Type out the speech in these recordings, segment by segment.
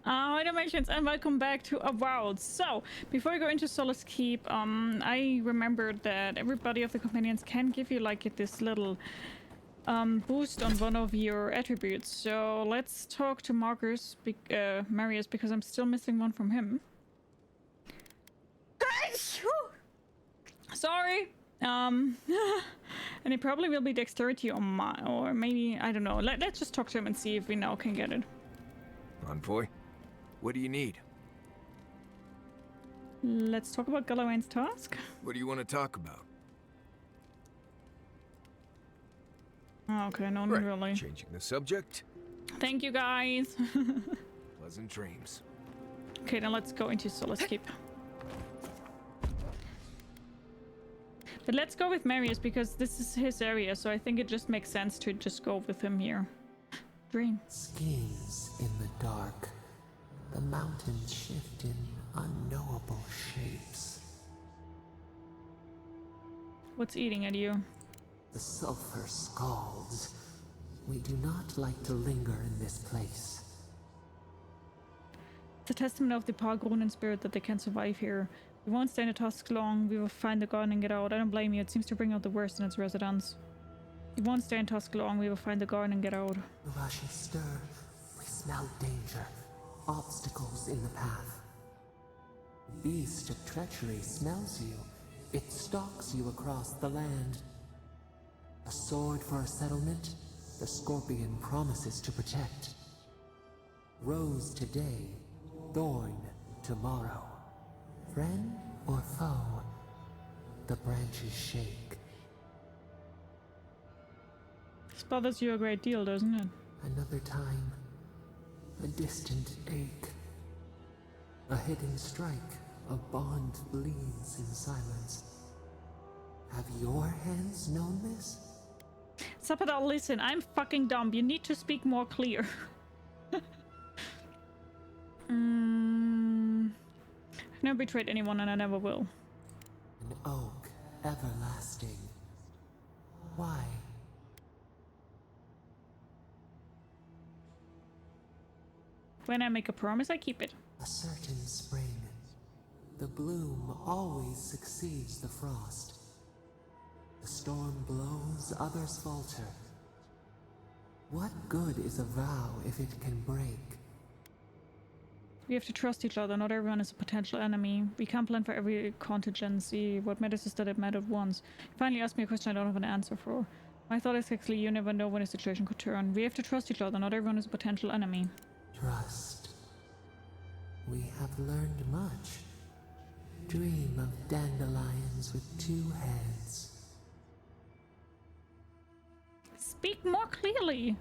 Hi dimensions and welcome back to Avowed. So, before we go into Solace Keep, I remembered that everybody of the companions can give you like this little boost on one of your attributes. So let's talk to Marius because I'm still missing one from him. Sorry. And it probably will be dexterity or maybe, I don't know. Let's just talk to him and see if we now can get it. Envoy, what do you need? Let's talk about Galawain's task. What do you want to talk about? Okay, no, Right. not really. Changing the subject? Thank you, guys. Pleasant dreams. Okay, then let's go into Solace Keep. But let's go with Marius because this is his area, so I think it just makes sense to just go with him here. Dream. Schemes in the dark. The mountains shift in unknowable shapes. What's eating at you? The sulfur scalds. We do not like to linger in this place. It's a testament of the Pargrunen spirit that they can survive here. We won't stay in the task long. We will find the garden and get out. I don't blame you. It seems to bring out the worst in its residents. We won't stay in task long. We will find the garden and get out. The rushes stir. We smell danger. Obstacles in the path. Beast of treachery smells you. It stalks you across the land. A sword for a settlement. The scorpion promises to protect. Rose today. Thorn tomorrow. Friend or foe, the branches shake. This bothers you a great deal, doesn't it? Another time, a distant ache. A hidden strike, a bond bleeds in silence. Have your hands known this? Sapadal, listen, I'm fucking dumb. You need to speak more clear. I've never betrayed anyone and I never will. An oak, everlasting. Why? When I make a promise, I keep it. A certain spring. The bloom always succeeds the frost. The storm blows, others falter. What good is a vow if it can break? We have to trust each other. Not everyone is a potential enemy. We can't plan for every contingency. What matters is that it mattered once. You finally asked me a question I don't have an answer for. My thought is actually you never know when a situation could turn. We have to trust each other. Not everyone is a potential enemy. Trust. We have learned much. Dream of dandelions with two heads. Speak more clearly.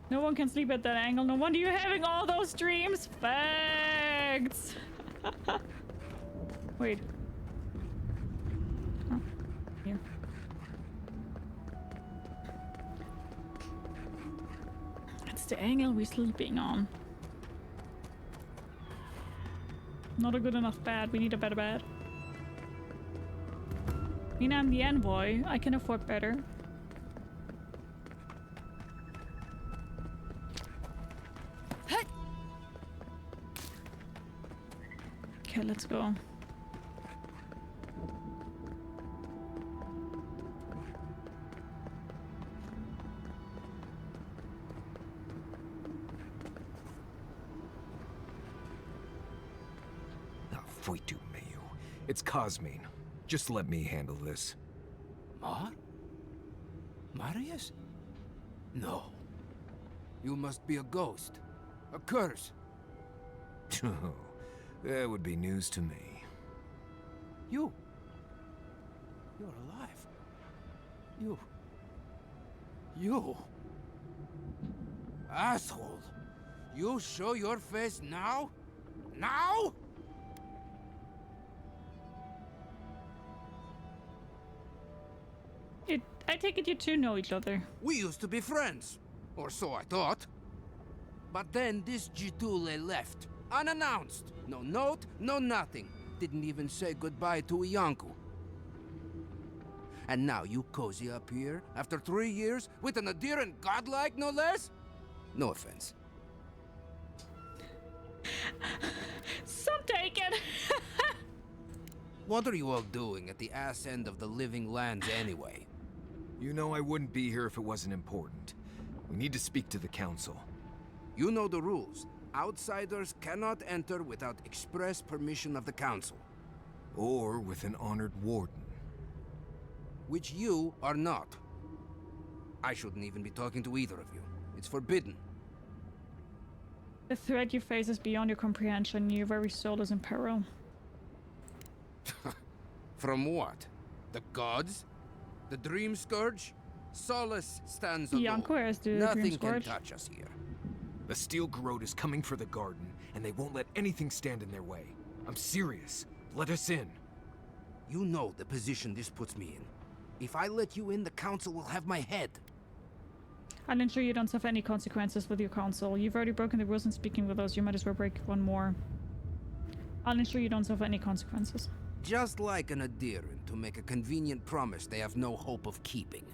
No one can sleep at that angle. No wonder you're having all those dreams. Facts. Wait. Oh, here. That's the angle we're sleeping on. Not a good enough bed. We need a better bed. I mean, I'm the envoy. I can afford better. Okay, let's go. Foitu Mayu. It's Cosmine. Just let me handle this. Marius? No. You must be a ghost. A curse. Oh, that would be news to me. You're alive. You. Asshole. You show your face now? Now? I take it you two know each other. We used to be friends. Or so I thought. But then this Jitule left. Unannounced. No note, no nothing. Didn't even say goodbye to Iancu. And now you cozy up here, after 3 years, with an Aedyr and godlike, no less? No offense. Some take it. What are you all doing at the ass end of the living lands anyway? You know I wouldn't be here if it wasn't important. We need to speak to the council. You know the rules. Outsiders cannot enter without express permission of the council. Or with an honored warden. Which you are not. I shouldn't even be talking to either of you. It's forbidden. The threat you face is beyond your comprehension. Your very soul is in peril. From what? The gods? The Dream Scourge? Solace stands The alone. Anchor has the Nothing Dream can Scourge. touch us here. The steel garrote is coming for the garden, and they won't let anything stand in their way. I'm serious. Let us in. You know the position this puts me in. If I let you in, the council will have my head. I'll ensure you don't suffer any consequences with your council. You've already broken the rules in speaking with us. You might as well break one more. I'll ensure you don't suffer any consequences. Just like an Aedyr to make a convenient promise they have no hope of keeping.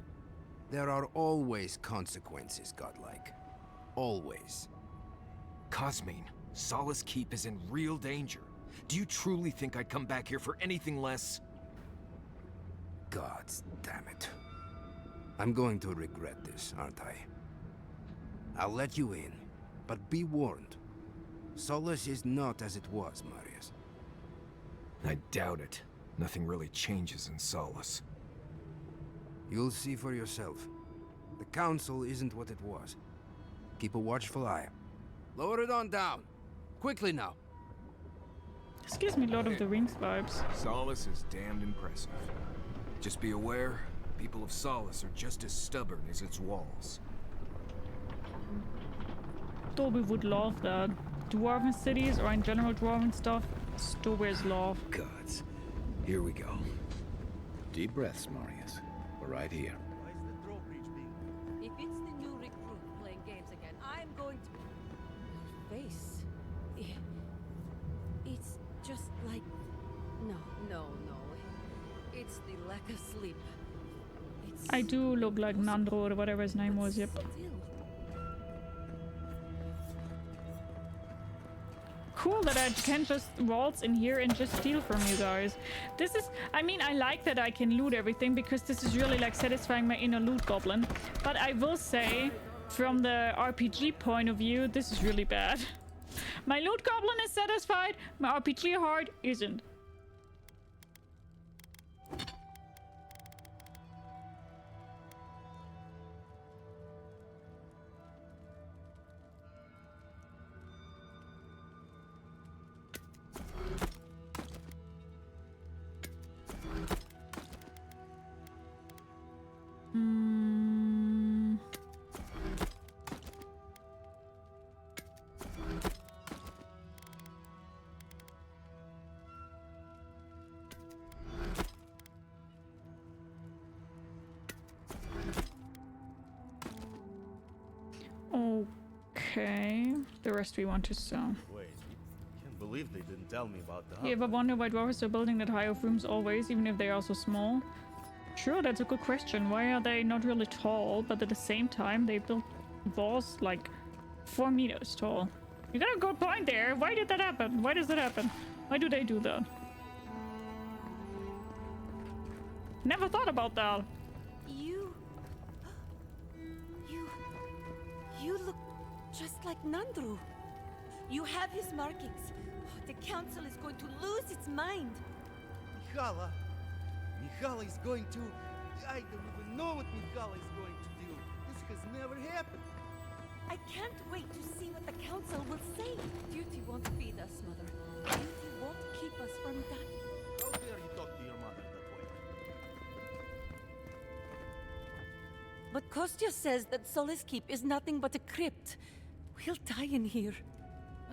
There are always consequences, godlike. Always. Cosmine, Solace Keep is in real danger. Do you truly think I'd come back here for anything less? Gods damn it. I'm going to regret this, aren't I? I'll let you in, but be warned. Solace is not as it was, Marius. I doubt it. Nothing really changes in Solace. You'll see for yourself. The council isn't what it was. Keep a watchful eye. Lower it on down. Quickly now. This gives me Lord of the Rings vibes. Solace is damned impressive. Just be aware, people of Solace are just as stubborn as its walls. Dolby would love that. Dwarven cities, or in general dwarven stuff, Stowber's love. Gods. Here we go. Deep breaths, Marius. We're right here. Why is the drawbridge being... If it's the new recruit playing games again, I'm going to... Your face... It's just like... No. It's the lack of sleep. It's... I do look like Nandro or whatever his name was, yep. Still. Cool that I can just waltz in here and just steal from you guys. This is, I mean, I like that I can loot everything because this is really like satisfying my inner loot goblin. But I will say, from the RPG point of view, this is really bad. My loot goblin is satisfied, my RPG heart isn't. Okay, the rest we want to sell. Wait, can't believe they didn't tell me about the You hub. ever wonder why dwarves are building that high of rooms always, even if they are so small? Sure, that's a good question. Why are they not really tall, but at the same time they build walls like 4 meters tall? You got a good point there. Why did that happen? Why does that happen? Why do they do that? Never thought about that. You look just like Nandru. You have his markings. The council is going to lose its mind. Mihala is going to... I don't even know what Mihala is going to do. This has never happened. I can't wait to see what the council will say. Duty won't feed us, Mother. Duty won't keep us from dying. How dare you talk to your mother that way? But Kostya says that Solace Keep is nothing but a crypt. We'll die in here.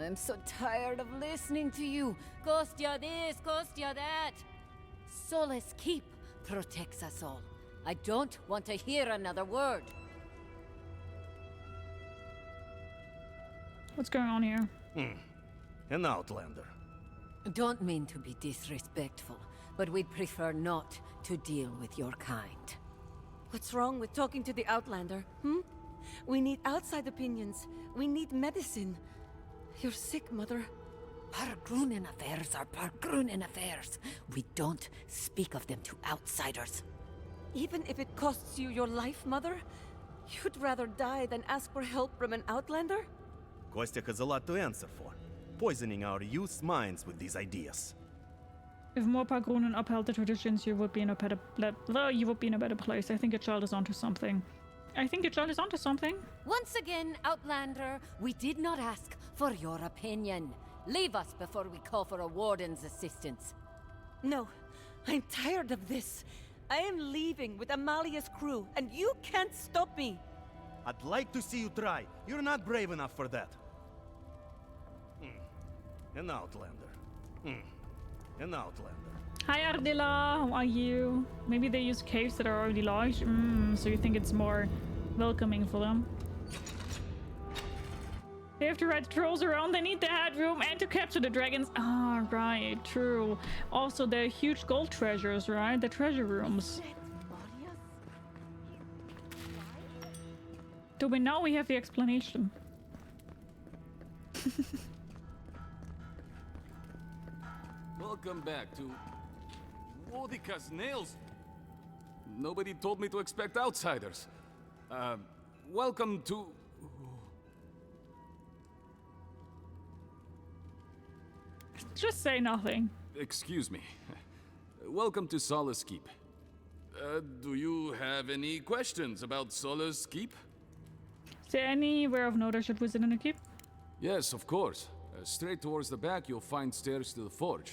I'm so tired of listening to you. Kostya this, Kostya that. Solace Keep protects us all. I don't want to hear another word. What's going on here? An outlander. Don't mean to be disrespectful, but we'd prefer not to deal with your kind. What's wrong with talking to the Outlander, We need outside opinions. We need medicine. You're sick, Mother. Pargrunen affairs are Pargrunen affairs. We don't speak of them to outsiders. Even if it costs you your life, Mother? You'd rather die than ask for help from an outlander? Kostya has a lot to answer for, poisoning our youth's minds with these ideas. If more Pargrunen upheld the traditions, you would be in a better place. I think your child is onto something. Once again, Outlander, we did not ask for your opinion. Leave us before we call for a warden's assistance. No, I'm tired of this. I am leaving with Amalia's crew, and you can't stop me. I'd like to see you try. You're not brave enough for that. An outlander. An outlander. Hi Aedyr, how are you? Maybe they use caves that are already large. So you think it's more welcoming for them? They have to ride the trolls around, they need the headroom and to capture the dragons. Ah, right, true. Also, they're huge gold treasures, right? The treasure rooms. Do we know we have the explanation? Welcome back to Wodika's nails. Nobody told me to expect outsiders. Welcome to... Just say nothing. Excuse me. Welcome to Solace Keep. Do you have any questions about Solace Keep? Is there anywhere of note I should visit in the keep? Yes, of course. Straight towards the back, you'll find stairs to the forge.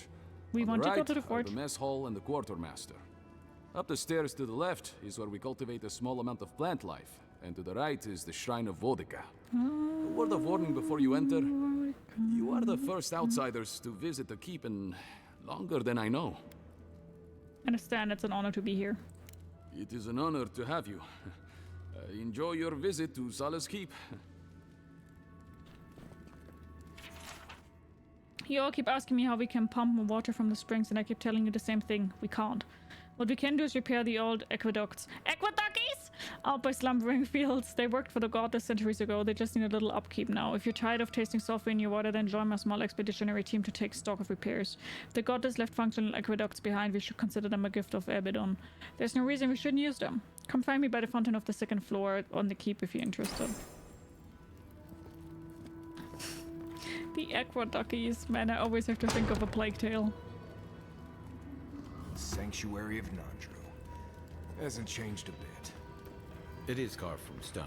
We On want the to go right to the are forge. the mess hall and the quartermaster. Up the stairs to the left is where we cultivate a small amount of plant life, and to the right is the shrine of Wodika. A word of warning before you enter. You are the first outsiders to visit the keep in longer than I know. Understand, it's an honor to be here. It is an honor to have you. Enjoy your visit to Solace Keep. You all keep asking me how we can pump more water from the springs, and I keep telling you the same thing. We can't. What we can do is repair the old aqueducts. Aqueducties! Out by slumbering fields. They worked for the goddess centuries ago. They just need a little upkeep now. If you're tired of tasting sulfur in your water, then join my small expeditionary team to take stock of repairs. If the goddess left functional aqueducts behind, we should consider them a gift of Abaddon. There's no reason we shouldn't use them. Come find me by the fountain of the second floor on the keep if you're interested. The aqueducties. Man, I always have to think of a plague tale. Sanctuary of Nandru. Hasn't changed a bit. It is carved from stone.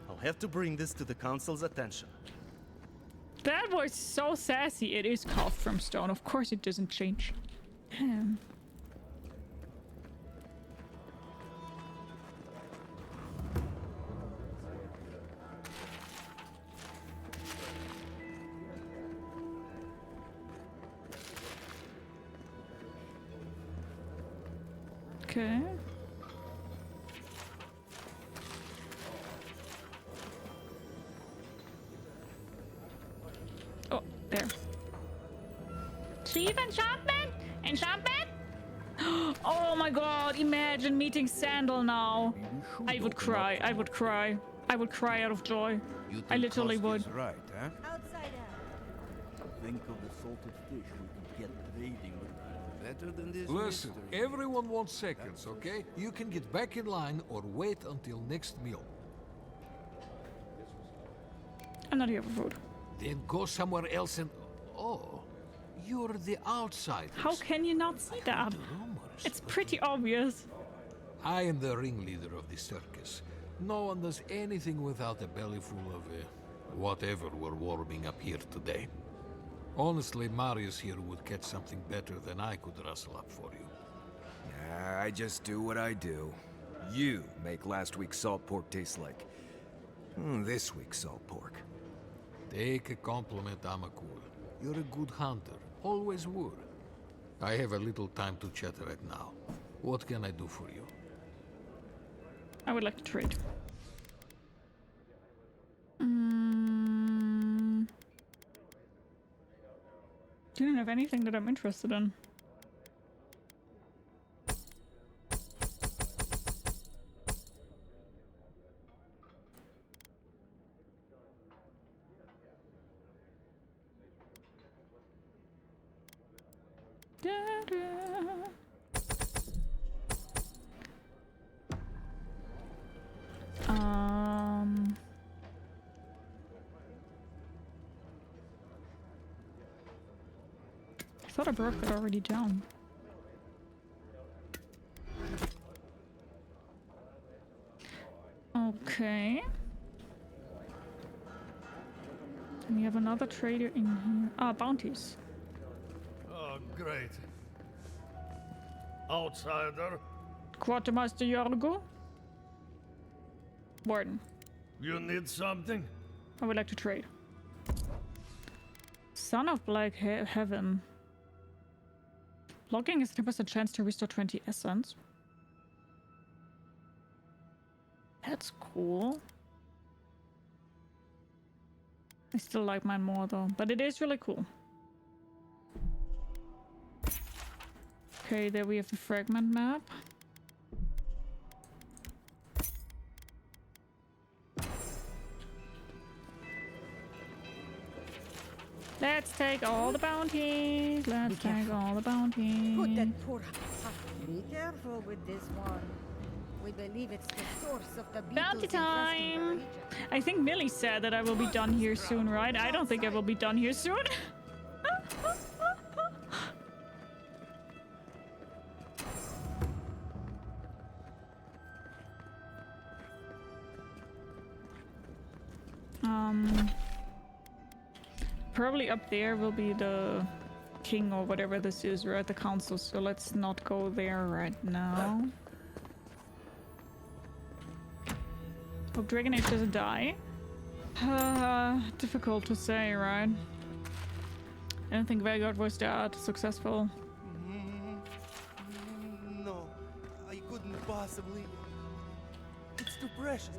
I'll have to bring this to the council's attention. That was so sassy. It is carved from stone. Of course it doesn't change. Okay. Oh, there. Chief enchantment? Enchantment? Oh my god, imagine meeting Sandal now. I would cry, I would cry. I would cry out of joy. I literally would. Right, huh? Think of the salted fish we could get trading with. Better than this. Listen, mystery. everyone wants seconds, okay? You can get back in line or wait until next meal. I'm not here for food. Then go somewhere else and... Oh, you're the outsiders. How can you not see that? It's pretty obvious. I am the ringleader of the circus. No one does anything without a belly full of whatever we're warming up here today. Honestly, Marius here would catch something better than I could rustle up for you. Nah, I just do what I do. You make last week's salt pork taste like... this week's salt pork. Take a compliment, Amakul. You're a good hunter. Always were. I have a little time to chat right now. What can I do for you? I would like to trade. Do you have anything that I'm interested in? I thought I broke that already down. Okay. And we have another trader in here. Ah, bounties. Oh, great. Outsider, Quartermaster Yorgo. Warden. you need something? I would like to trade. Son of Black Heaven. Logging is 10% chance to restore 20 essence. That's cool. I still like mine more though, but it is really cool. Okay, there we have the fragment map. Let's take all the bounties. Let's take all the bounties. Put that poor... Be careful with this one. We believe it's the source of the Bounty beetles infesting the time! region. I think Millie said that I will be done here soon, right? I don't think I will be done here soon. Probably up there will be the king or whatever this is, right? The council, so let's not go there right now. Hope Dragon Age doesn't die. Difficult to say, right? I don't think Vanguard was that successful. No, I couldn't possibly. It's too precious.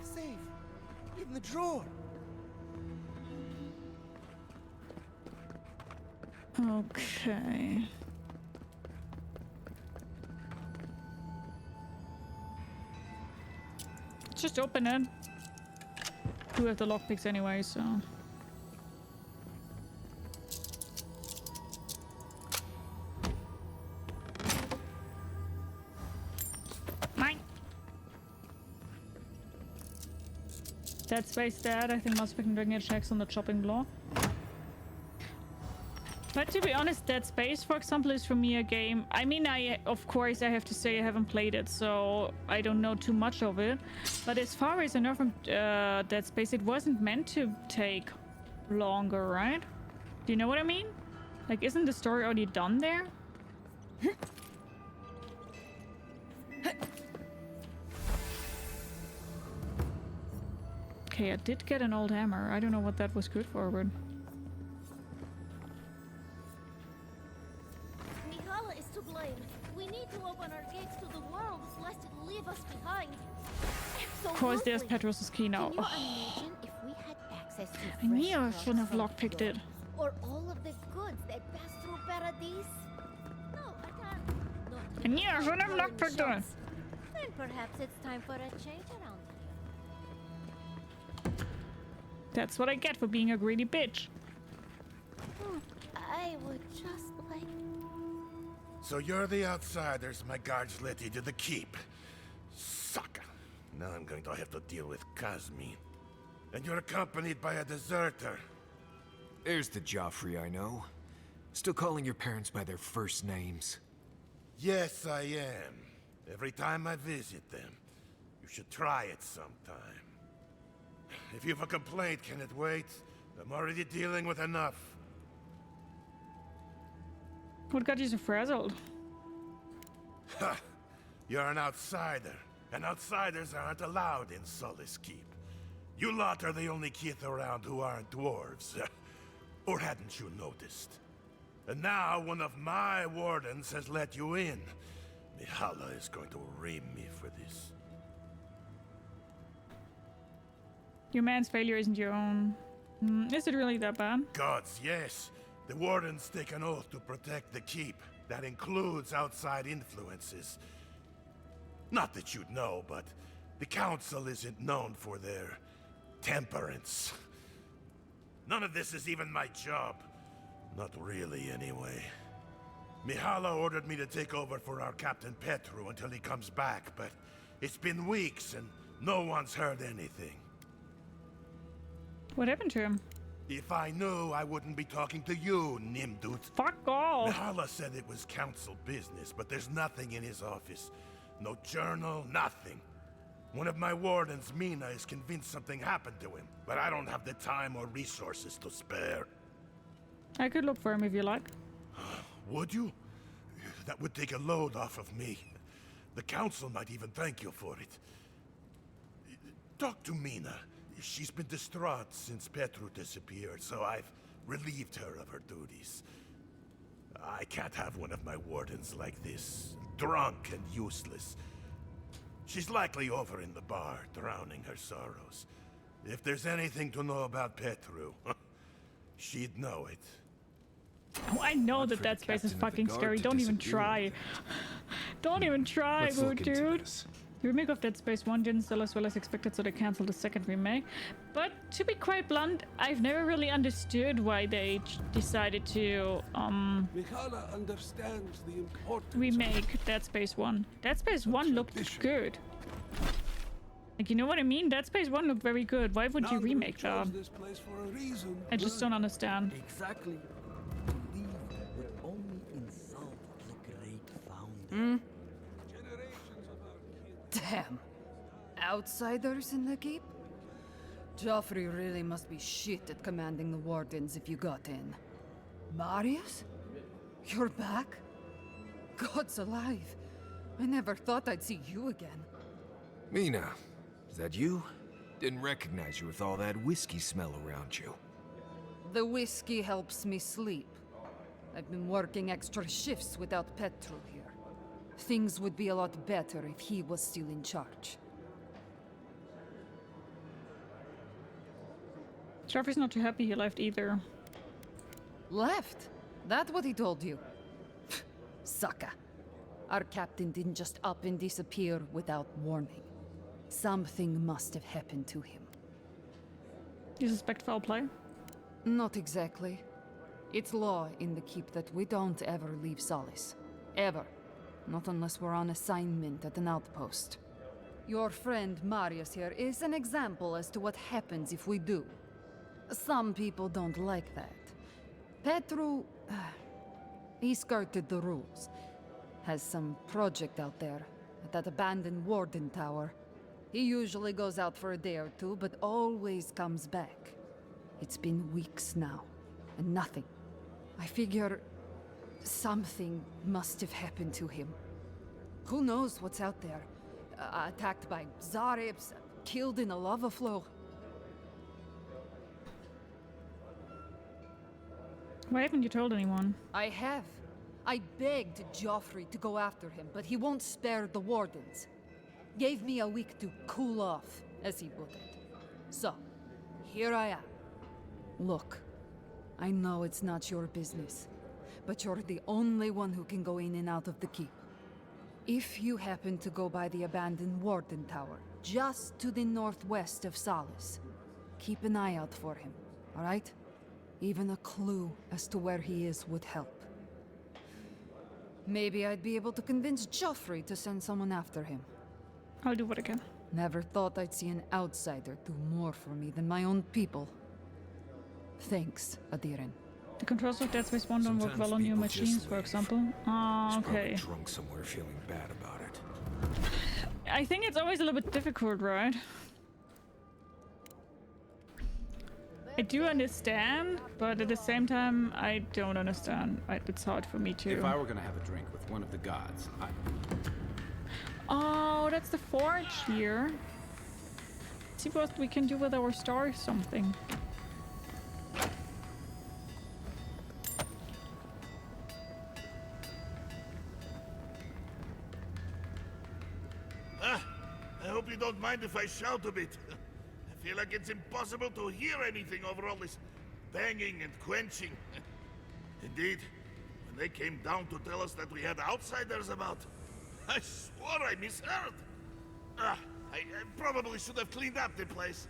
Safe. In the drawer. Okay. Just open it. We have the lockpicks anyway, so. Mine. Dead Space dead. I think most we can bring it checks on the chopping block. But to be honest, Dead Space, for example, is for me a game. I mean, of course, I have to say I haven't played it, so I don't know too much of it. But as far as I know from Dead Space, it wasn't meant to take longer, right? Do you know what I mean? Like, isn't the story already done there? Okay, I did get an old hammer. I don't know what that was good for, but... We need to open our gates to the world, lest it leave us behind. Of course, there's Petros' key now. Can you imagine if we had access to I knew I fresh shouldn't have crops lockpicked it. or all of the goods that pass through Paradise? No, I can't. Not I knew I shouldn't have golden lockpicked it. shops. Then perhaps it's time for a change around here. That's what I get for being a greedy bitch. I would just like... So you're the outsiders my guards let into the keep. Sucker. Now I'm going to have to deal with Kazmin. And you're accompanied by a deserter. There's the Joffrey I know. Still calling your parents by their first names. Yes, I am. Every time I visit them. You should try it sometime. If you have a complaint, can it wait? I'm already dealing with enough. What got you so frazzled? Ha! You're an outsider, and outsiders aren't allowed in Solace Keep. You lot are the only kith around who aren't dwarves. Or hadn't you noticed? And now one of my wardens has let you in. Mihala is going to ream me for this. Your man's failure isn't your own. Is it really that bad? Gods, yes. The wardens take an oath to protect the keep. That includes outside influences. Not that you'd know, but the council isn't known for their temperance. None of this is even my job. Not really, anyway. Mihala ordered me to take over for our Captain Petru until he comes back, but it's been weeks and no one's heard anything. What happened to him? If I knew, I wouldn't be talking to you, Nimdut. Fuck off! Mihala said it was council business, but there's nothing in his office. No journal, nothing. One of my wardens, Mina, is convinced something happened to him, but I don't have the time or resources to spare. I could look for him if you like. Would you? That would take a load off of me. The council might even thank you for it. Talk to Mina. She's been distraught since Petru disappeared, so I've relieved her of her duties. I can't have one of my wardens like this, drunk and useless. She's likely over in the bar, drowning her sorrows. If there's anything to know about Petru, she'd know it. Oh, I know that space is fucking scary. Don't even try. Don't even try, dude. The remake of Dead Space 1 didn't sell as well as expected, so they cancelled the second remake. But to be quite blunt, I've never really understood why they decided to Mihala understands the importance remake Dead Space 1. Dead Space 1 looked good. Like, you know what I mean? Dead Space 1 looked very good. Why would you remake that? this place for a reason. I just don't understand. Exactly. To leave would only insult the great founder. Damn. Outsiders in the keep? Joffrey really must be shit at commanding the wardens if you got in. Marius? You're back? God's alive. I never thought I'd see you again. Mina, is that you? Didn't recognize you with all that whiskey smell around you. The whiskey helps me sleep. I've been working extra shifts without Petru here. Things would be a lot better if he was still in charge. Joffrey's not too happy he left either. Left? That what he told you? Sucker. Our captain didn't just up and disappear without warning. Something must have happened to him. You suspect foul play? Not exactly. It's law in the keep that we don't ever leave Solace. Ever. Not unless we're on assignment at an outpost. Your friend Marius here is an example as to what happens if we do. Some people don't like that. Petru... he skirted the rules. Has some project out there, at that abandoned warden tower. He usually goes out for a day or two, but always comes back. It's been weeks now, and nothing. I figure... something must have happened to him. Who knows what's out there? Attacked by Zaribs, killed in a lava flow. Why haven't you told anyone? I have. I begged Joffrey to go after him, but he won't spare the wardens. Gave me a week to cool off, as he put it. So, here I am. Look, I know it's not your business, but you're the only one who can go in and out of the keep. If you happen to go by the abandoned warden tower, just to the northwest of Solace, keep an eye out for him, all right? Even a clue as to where he is would help. Maybe I'd be able to convince Joffrey to send someone after him. I'll do what I can. Never thought I'd see an outsider do more for me than my own people. Thanks, Aedyr. The controls of Dead Space 1 don't work well on new machines, for example. He's Okay. probably drunk somewhere feeling bad about it. I think it's always a little bit difficult, right? I do understand, but at the same time, I don't understand. It's hard for me too. If I were gonna have a drink with one of the gods, Oh, that's the forge here. Let's see what we can do with our star or something. I hope you don't mind if I shout a bit. I feel like it's impossible to hear anything over all this banging and quenching. Indeed, when they came down to tell us that we had outsiders about, I swore I misheard. I probably should have cleaned up the place.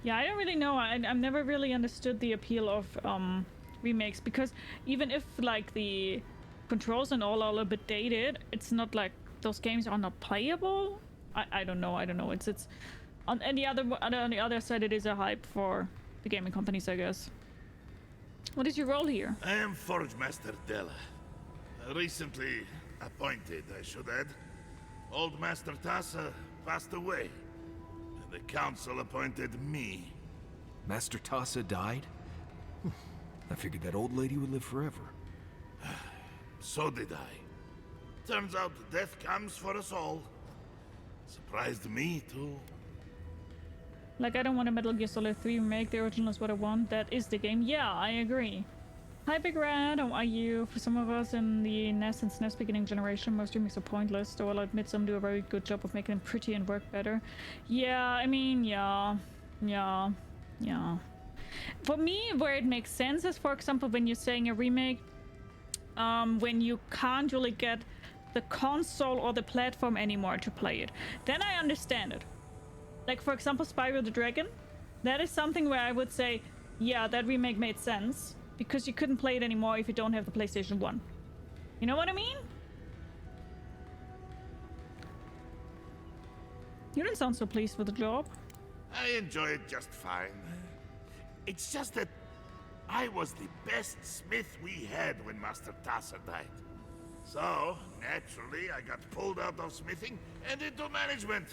Yeah, I don't really know. I've never really understood the appeal of remakes, because even if like the controls and all are a little bit dated, it's not like those games are not playable. I don't know. It's on the other side, it is a hype for the gaming companies, I guess. What is your role here? I am Forge Master Della. Recently appointed, I should add. Old Master Tassa passed away, and the council appointed me. Master Tassa died? I figured that old lady would live forever. So did I. Turns out death comes for us all. Surprised me, too. Like, I don't want a Metal Gear Solid 3 remake. The original is what I want. That is the game. Yeah, I agree. Hi, Big Red. How are you? For some of us in the NES and SNES beginning generation, most remakes are pointless, though I'll admit some do a very good job of making them pretty and work better. Yeah, I mean, yeah. For me, where it makes sense is, for example, when you're saying a remake, when you can't really get the console or the platform anymore to play it. Then I understand it. Like, for example, Spyro the Dragon. That is something where I would say, yeah, that remake made sense, because you couldn't play it anymore if you don't have the PlayStation 1. You know what I mean? You didn't sound so pleased with the job. I enjoy it just fine. It's just that I was the best smith we had when Master Tassa died. So, naturally, I got pulled out of smithing and into management.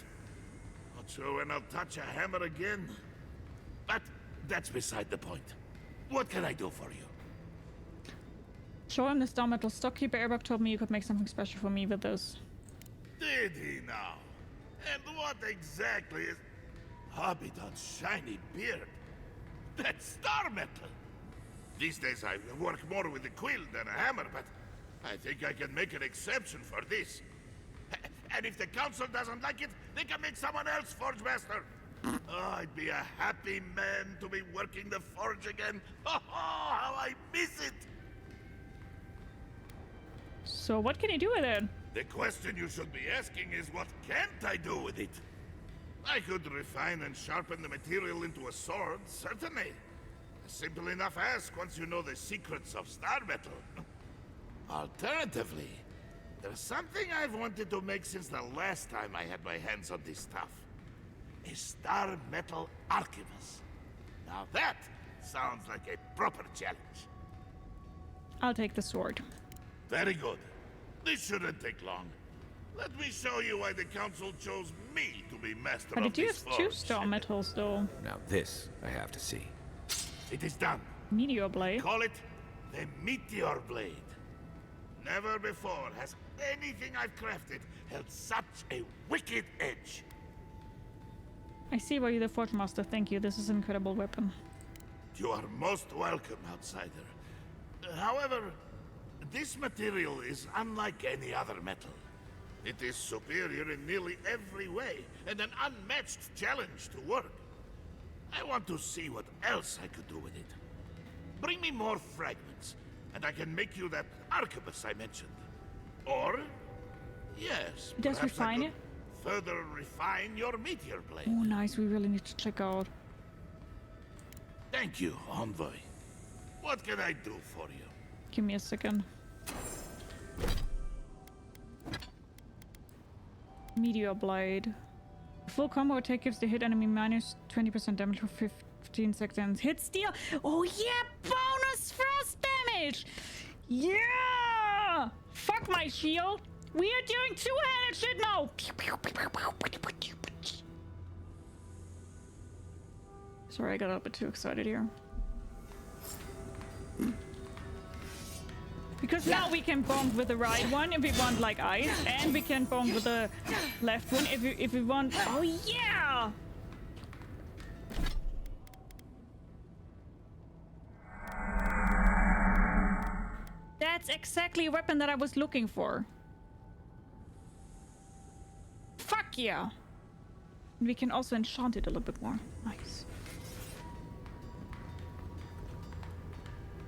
Not sure when I'll touch a hammer again. But that's beside the point. What can I do for you? Show him this metal stockkeeper. Aedyr told me you could make something special for me with this. Did he now? And what exactly is Hobbiton's shiny beard? That's star metal! These days I work more with a quill than a hammer, but I think I can make an exception for this. And if the council doesn't like it, they can make someone else Forge Master. Oh, I'd be a happy man to be working the forge again. Oh, how I miss it! So what can you do with it? The question you should be asking is, what can't I do with it? I could refine and sharpen the material into a sword, certainly. A simple enough ask once you know the secrets of star metal. Alternatively, there's something I've wanted to make since the last time I had my hands on this stuff. A star metal arquebus. Now that sounds like a proper challenge. I'll take the sword. Very good. This shouldn't take long. Let me show you why the council chose me to be master But of did you this have two forge. star metals, though? Now this, I have to see. It is done. Meteor blade. Call it the Meteor Blade. Never before has anything I've crafted held such a wicked edge. I see why you're the Forge Master. Thank you. This is an incredible weapon. You are most welcome, outsider. However, this material is unlike any other metal. It is superior in nearly every way, and an unmatched challenge to work. I want to see what else I could do with it. Bring me more fragments, and I can make you that arquebus I mentioned. Or, yes, Does perhaps refine I it? could further refine your meteor blade. Oh, nice. We really need to check out. Thank you, envoy. What can I do for you? Give me a second. Meteor blade. Full combo attack gives the hit enemy minus 20% damage for 15 seconds. Hit steal. Oh yeah, bonus frost damage. Yeah. Fuck my shield. We are doing two-handed shit now. Sorry, I got a bit too excited here. Because now we can bomb with the right one if we want like ice, and we can bomb with the left one if we want. Oh yeah! That's exactly a weapon that I was looking for. Fuck yeah! And we can also enchant it a little bit more. Nice.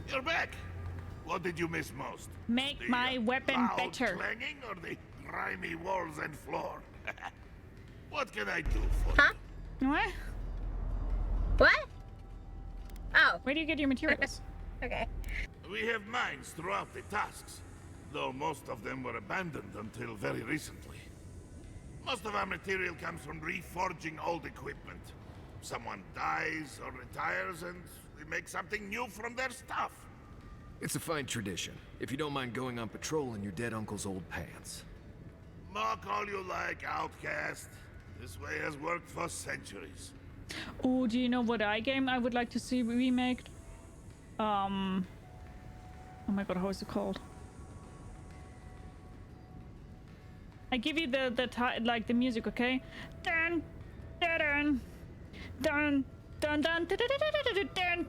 You're back. What did you miss most? Make The, my weapon loud better. clanging or the grimy walls and floor? What can I do for you? What? What? Oh. Where do you get your materials? Okay. We have mines throughout the tasks, though most of them were abandoned until very recently. Most of our material comes from reforging old equipment. Someone dies or retires and we make something new from their stuff. It's a fine tradition, if you don't mind going on patrol in your dead uncle's old pants. Mock all you like, outcast. This way has worked for centuries. Oh, do you know what game I would like to see remade? Oh my god, how is it called? I give you the music, okay? Dun dun dun dun dun dun dun dun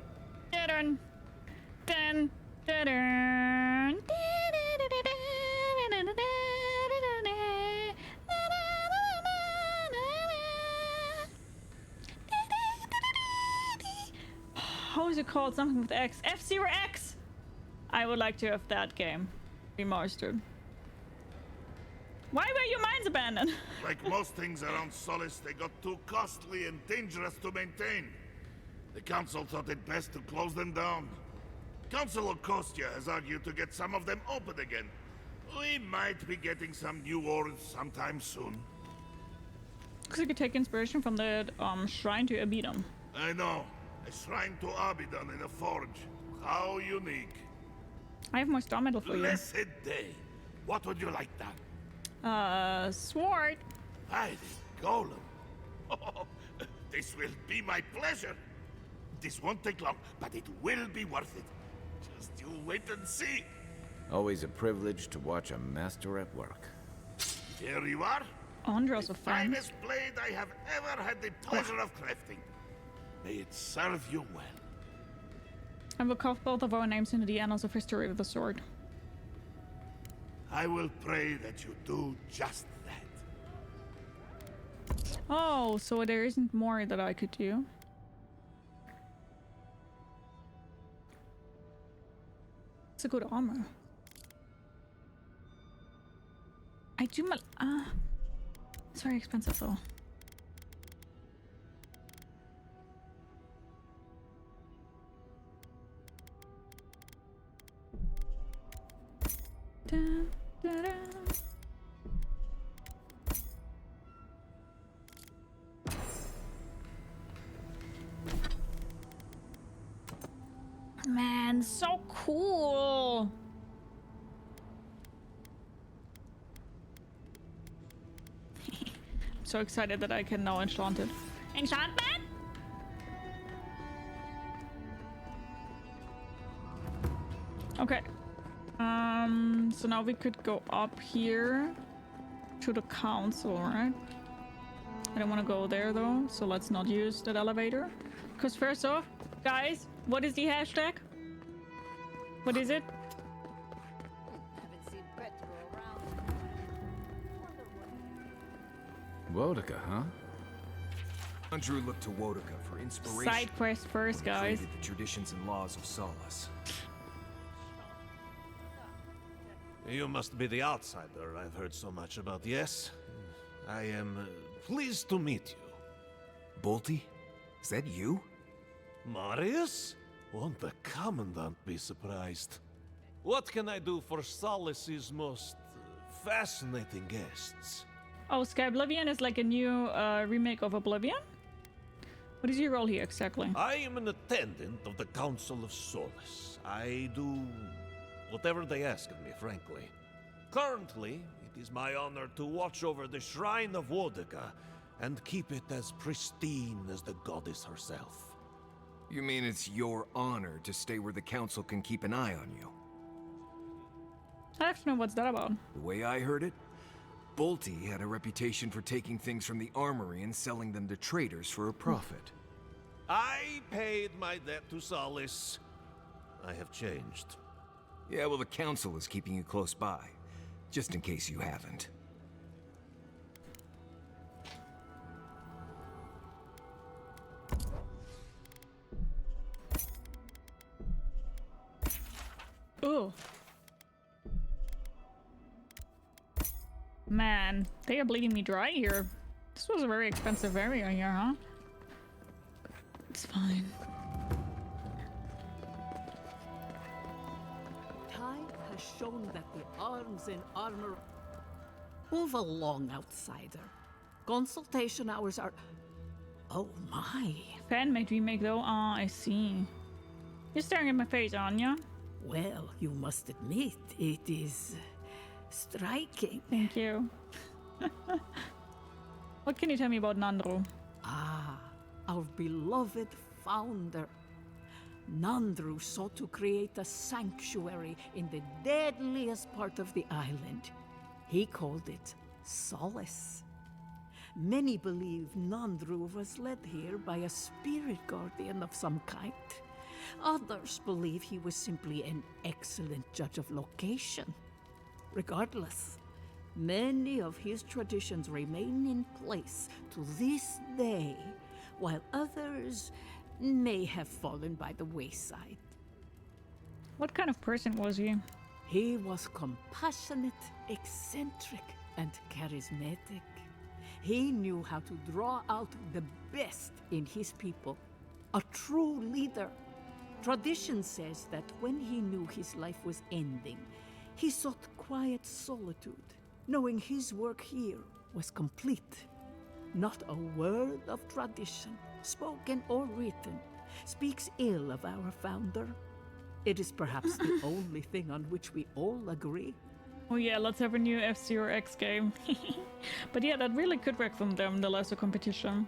dun dun dun. How is it called? Something with X. F-Zero X! I would like to have that game remastered. Why were your mines abandoned? Like most things around Solace, they got too costly and dangerous to maintain. The Council thought it best to close them down. Council of Kostya has argued to get some of them open again. We might be getting some new ores sometime soon. Because you could take inspiration from the shrine to Aedyr. I know. A shrine to Aedyr in a forge. How unique. I have more star metal for you. Blessed day. What would you like then? Sword. Aye, the golem. Oh, this will be my pleasure. This won't take long, but it will be worth it. Just you wait and see. Always a privilege to watch a master at work. Here you are. Andros of fun. Finest blade I have ever had the pleasure of crafting. May it serve you well. I will carve both of our names into the annals of history with the sword. I will pray that you do just that. Oh, so there isn't more that I could do. It's a good armor. I do my it's very expensive though. Dun, dun, dun. Man, so cool. I'm so excited that I can now enchant it. Enchantment? Okay. So now we could go up here to the council, right? I don't want to go there though, so let's not use that elevator. Because first off, guys, what is the hashtag? What is it? Haven't seen Petro around. Wodica, huh? Andrew looked to Wodica for inspiration. Side quest first, when he guys. created the traditions and laws of Solace. You must be the outsider I've heard so much about, yes? I am pleased to meet you. Bolty? Is that you? Marius? Won't the Commandant be surprised? What can I do for Solace's most fascinating guests? Oh, Sky Oblivion is like a new remake of Oblivion? What is your role here exactly? I am an attendant of the Council of Solace. I do whatever they ask of me, frankly. Currently, it is my honor to watch over the Shrine of Wodica and keep it as pristine as the goddess herself. You mean it's your honor to stay where the Council can keep an eye on you? I have to know what's that about. The way I heard it, Bolty had a reputation for taking things from the armory and selling them to traders for a profit. I paid my debt to Solace. I have changed. Yeah, well, the Council is keeping you close by, just in case you haven't. Ooh. Man, they are bleeding me dry here. This was a very expensive area here, huh? It's fine. has shown that the arms and armor... Move along, outsider. Consultation hours are... Oh my. Fan-made remake though? Ah, I see. You're staring at my face, aren't you? Well, you must admit, it is... striking. Thank you. What can you tell me about Nandru? Ah, our beloved founder. Nandru sought to create a sanctuary in the deadliest part of the island. He called it Solace. Many believe Nandru was led here by a spirit guardian of some kind. Others believe he was simply an excellent judge of location. Regardless, many of his traditions remain in place to this day, while others may have fallen by the wayside. What kind of person was he? He was compassionate, eccentric, and charismatic. He knew how to draw out the best in his people. A true leader. Tradition says that when he knew his life was ending, he sought quiet solitude, knowing his work here was complete. Not a word of tradition, spoken or written, speaks ill of our founder. It is perhaps the only thing on which we all agree. Oh yeah, let's have a new F-Zero X game. But yeah, that really could work from them, the lesser competition.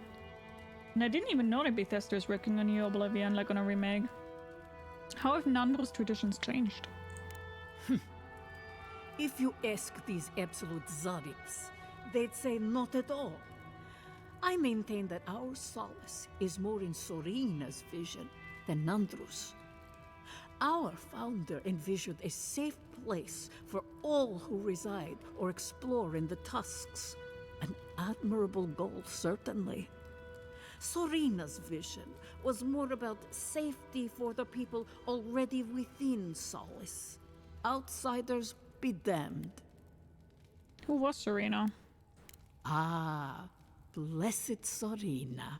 And I didn't even know that Bethesda is working on New Oblivion, like on a remake. How have Nandru's traditions changed? If you ask these absolute Zadips, they'd say not at all. I maintain that our solace is more in Sorina's vision than Nandru's. Our founder envisioned a safe place for all who reside or explore in the Tusks. An admirable goal, certainly. Sorina's vision was more about safety for the people already within Solace. Outsiders be damned. Who was Sorina? Ah, blessed Sorina.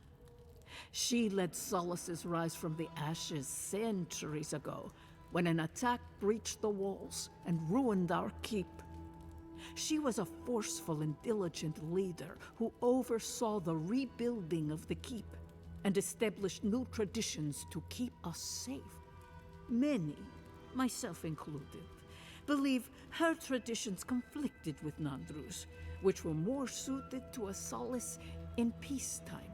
She led Solace's rise from the ashes centuries ago, when an attack breached the walls and ruined our keep. She was a forceful and diligent leader who oversaw the rebuilding of the keep and established new traditions to keep us safe. Many, myself included, believe her traditions conflicted with Nandru's, which were more suited to a Solace in peacetime.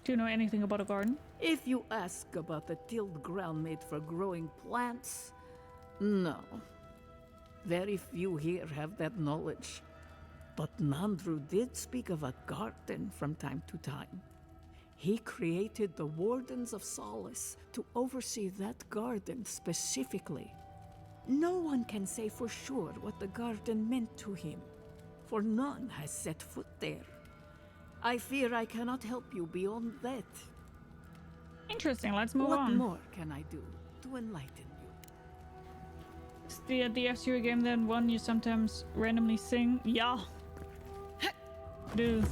Do you know anything about a garden? If you ask about the tilled ground made for growing plants, no. Very few here have that knowledge. But Nandru did speak of a garden from time to time. He created the Wardens of Solace to oversee that garden specifically. No one can say for sure what the garden meant to him, for none has set foot there. I fear I cannot help you beyond that. Interesting, let's move on. What more can I do to enlighten you? Is the F-Zero game then one you sometimes randomly sing? Yeah. It is.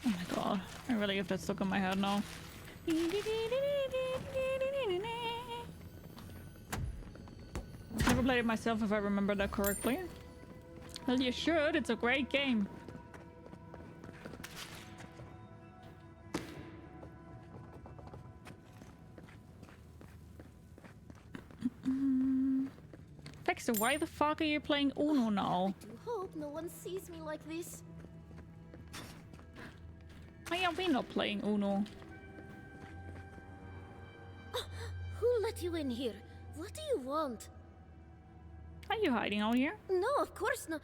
Oh my god, I really have that stuck in my head now. Never played it myself if I remember that correctly. Well, you should, it's a great game. Dexter, why the fuck are you playing Uno now? I do hope no one sees me like this. Why are we not playing Uno? Who let you in here? What do you want? Are you hiding out here? No, of course not.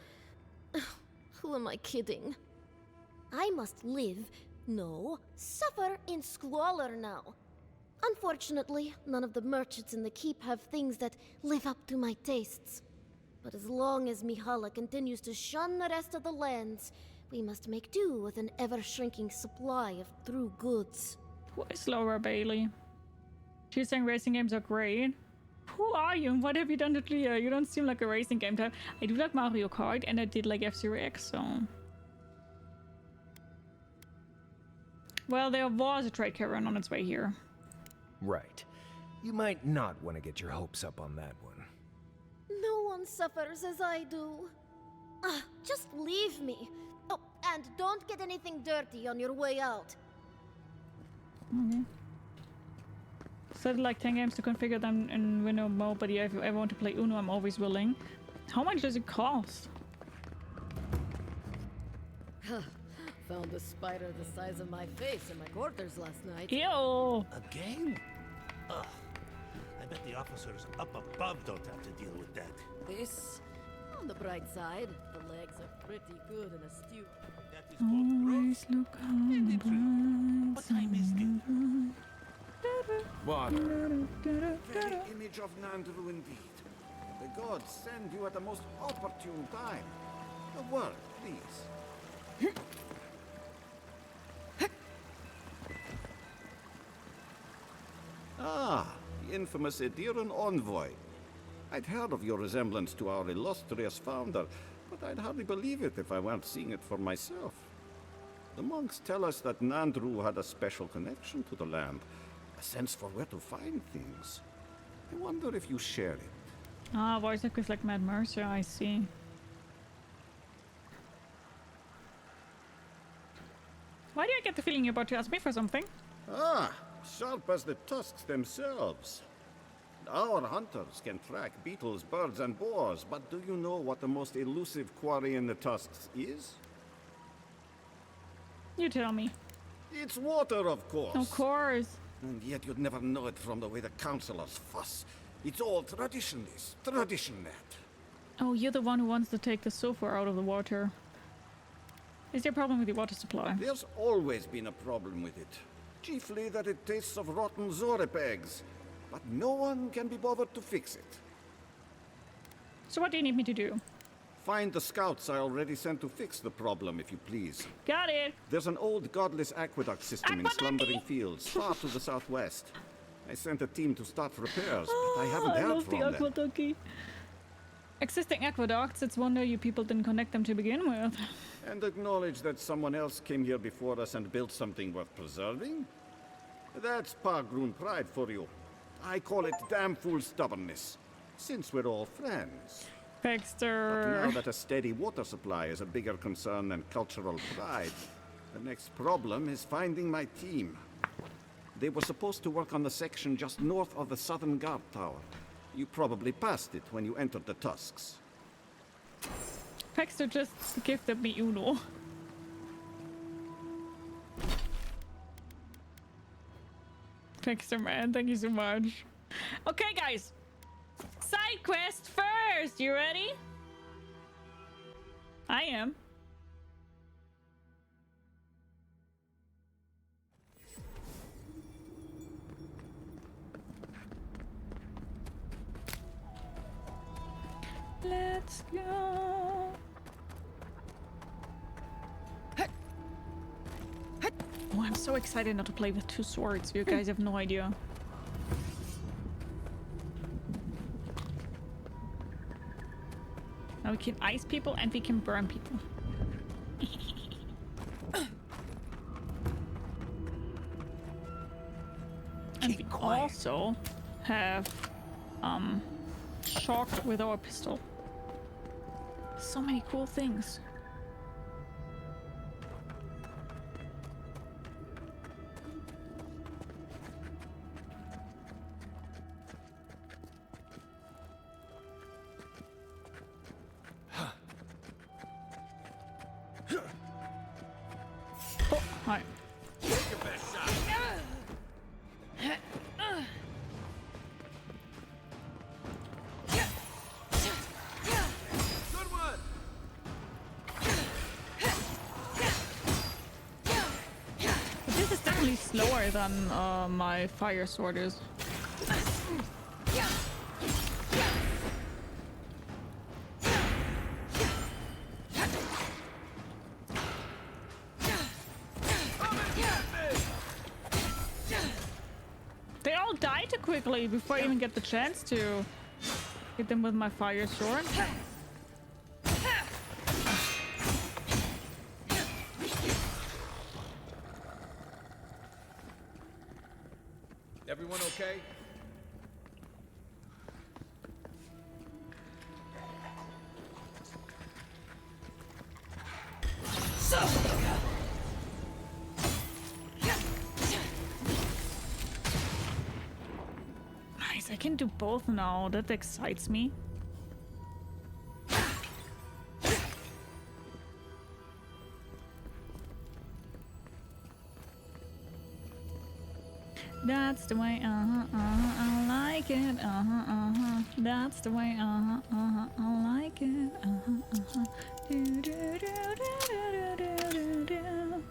Who am I kidding? I must live, no, suffer in squalor now. Unfortunately, none of the merchants in the keep have things that live up to my tastes. But as long as Mihala continues to shun the rest of the lands, we must make do with an ever-shrinking supply of true goods. Who is Laura Bailey? She's saying racing games are great. Who are you and what have you done to Tria? You don't seem like a racing game type. I do like Mario Kart and I did like F-Zero X, so... Well, there was a trade caravan on its way here. Right. You might not want to get your hopes up on that one. No one suffers as I do. Just leave me. Oh, and don't get anything dirty on your way out. Okay. Set like 10 games to configure them in window mode, but yeah, if you ever want to play Uno, I'm always willing. How much does it cost? Found a spider the size of my face in my quarters last night. Ew! Again? Ugh. I bet the officers up above don't have to deal with that. This, on the bright side, the legs are pretty good in a stew. That is Always look on the bright What time is it? Water. Very image of Nandru indeed. The gods send you at the most opportune time. A word, please. Ah, the infamous Aedyr envoy. I'd heard of your resemblance to our illustrious founder, but I'd hardly believe it if I weren't seeing it for myself. The monks tell us that Nandru had a special connection to the land, a sense for where to find things. I wonder if you share it. Ah, voice actors like Matt Mercer, I see. Why do I get the feeling you're about to ask me for something? Ah, sharp as the tusks themselves. Our hunters can track beetles, birds, and boars, but do you know what the most elusive quarry in the tusks is? You tell me. It's water, of course. Of course. And yet you'd never know it from the way the councillors fuss. It's all tradition, this. Tradition, that. Oh, you're the one who wants to take the sulfur out of the water. Is there a problem with the water supply? There's always been a problem with it. Chiefly that it tastes of rotten zorip eggs. But no one can be bothered to fix it. So what do you need me to do? Find the scouts I already sent to fix the problem, if you please. Got it! There's an old godless aqueduct system in Slumbering Fields, far to the southwest. I sent a team to start repairs, but I haven't heard from them. Aqueducty. Existing aqueducts, it's wonder you people didn't connect them to begin with. And acknowledge that someone else came here before us and built something worth preserving? That's Pargroon pride for you. I call it damn fool stubbornness, since we're all friends. Baxter. But now that a steady water supply is a bigger concern than cultural pride, the next problem is finding my team. They were supposed to work on the section just north of the southern guard tower. You probably passed it when you entered the Tusks. Baxter just gifted me Uno. Baxter, man, thank you so much. Okay, guys. Side quest first. You ready? I am. Let's go. Oh, I'm so excited not to play with two swords. You guys have no idea. Now we can ice people and we can burn people. And we also have shock with our pistol. So many cool things. Oh, hi. Take your best shot. Good one. But this is definitely slower than my fire sword is. They all die die too quickly before I even get the chance to hit them with my fire sword. Everyone okay? Nice, I can do both now. That excites me. That's the way, I like it, That's the way, I like it, Do, do, do, do, do, do, do.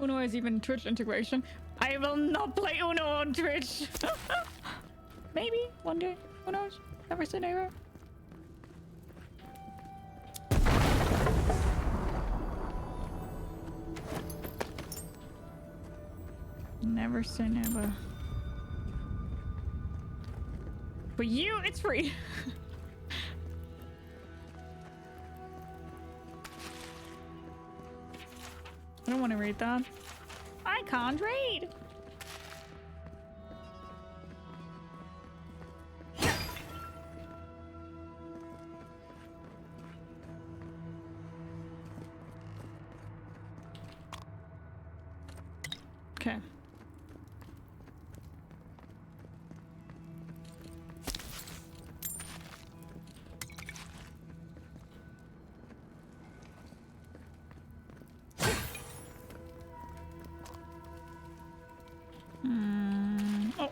Uno is even Twitch integration. I will not play Uno on Twitch. Maybe one day. Who knows? Never say never. Never say never. For you, it's free. I don't want to read that. I can't read. Okay. Oh.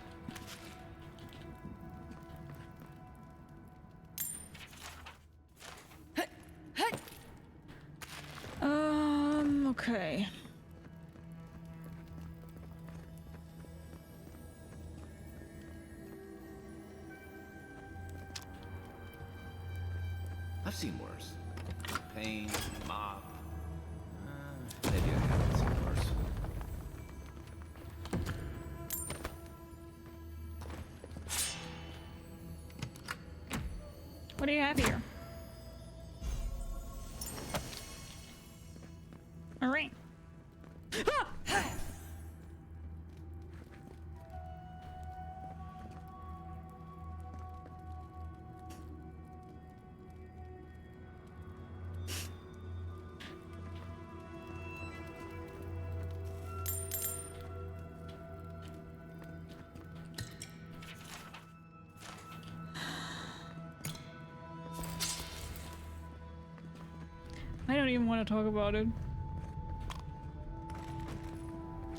Okay. I've seen worse. Pain, mop. Maybe I haven't seen worse. What do you have here? All right. I don't even want to talk about it.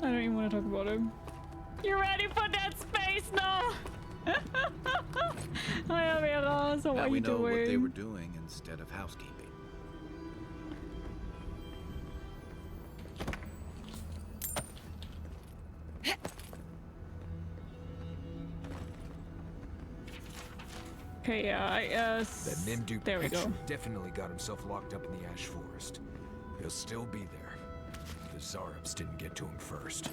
I don't even want to talk about it. You ready for that space now? So Now what are we you know doing? what they were doing instead of housekeeping. Okay, yeah, That Nimdu there we go. Petru definitely got himself locked up in the Ash Forest. He'll still be there. The Zarabs didn't get to him first.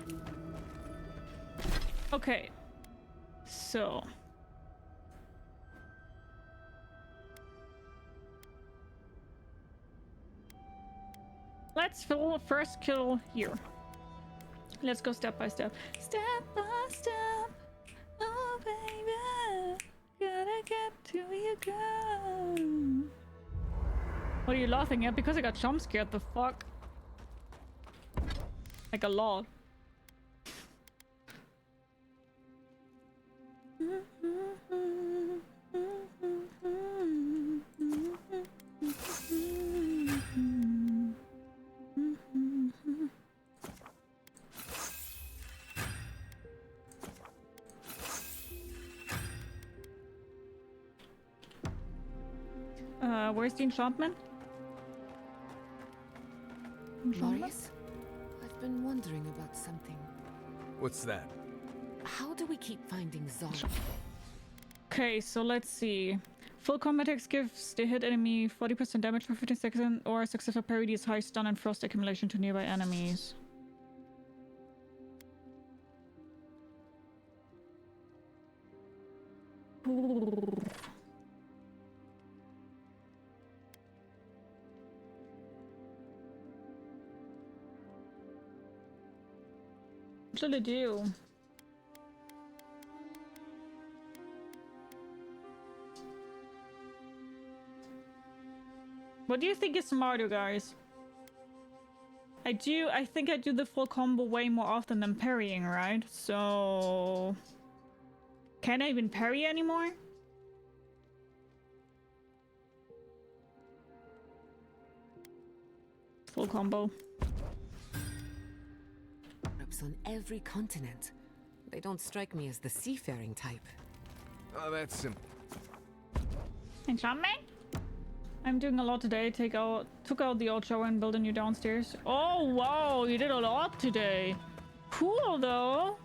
Okay. So. Let's first kill here. Let's go step by step. Step by step. Oh, baby. Gotta get to you, girl. What are you laughing at? Because I got jump scared, the fuck? Like a lot. Where's the enchantment? Marius, I've been wondering about something. What's that? How do we keep finding Zara? Okay, so let's see. Full combat X gives the hit enemy 40% damage for 15 seconds, or successful parry deals high stun and frost accumulation to nearby enemies. What should I do? What do you think is smarter, guys? I think I do the full combo way more often than parrying, right? So... Can I even parry anymore? Full combo. Europe's on every continent. They don't strike me as the seafaring type. Oh, that's simple. Enchant me? I'm doing a lot today. Took out the old shower and built a new downstairs. Oh, wow, you did a lot today. Cool, though.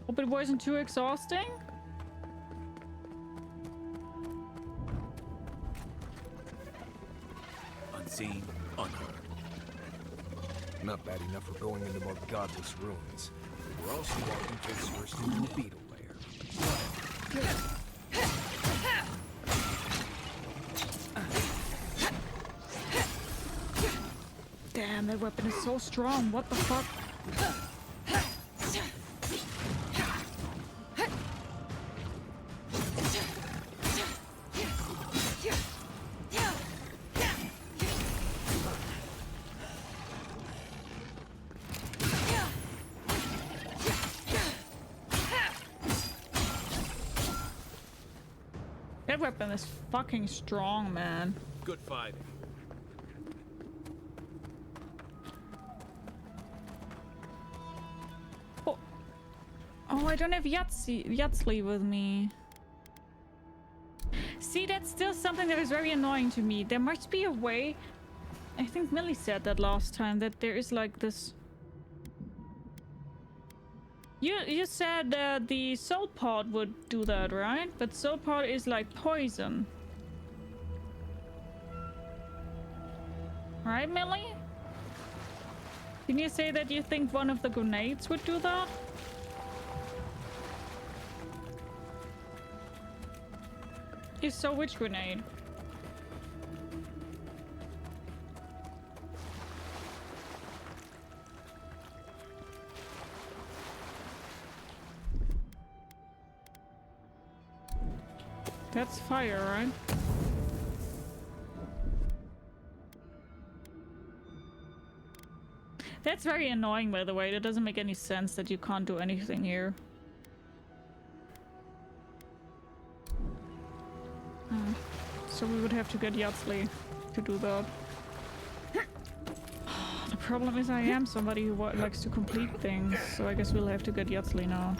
Hope it wasn't too exhausting. Unseen, unheard. Not bad enough for going into more godless ruins. We're also walking face first into a beetle lair. Damn, that weapon is so strong. What the fuck? That weapon is fucking strong, man. Good fighting. Oh, I don't have Yahtzee with me. See, that's still something that is very annoying to me. There must be a way. I think Millie said that last time, that there is like this. You said that the soul pod would do that, right? But soul pod is like poison. Right, Millie? Can you say that you think one of the grenades would do that? If so, which grenade? That's fire, right? That's very annoying, by the way. That doesn't make any sense that you can't do anything here. So we would have to get Yahtzee to do that. The problem is I am somebody who likes to complete things, so I guess we'll have to get Yahtzee now.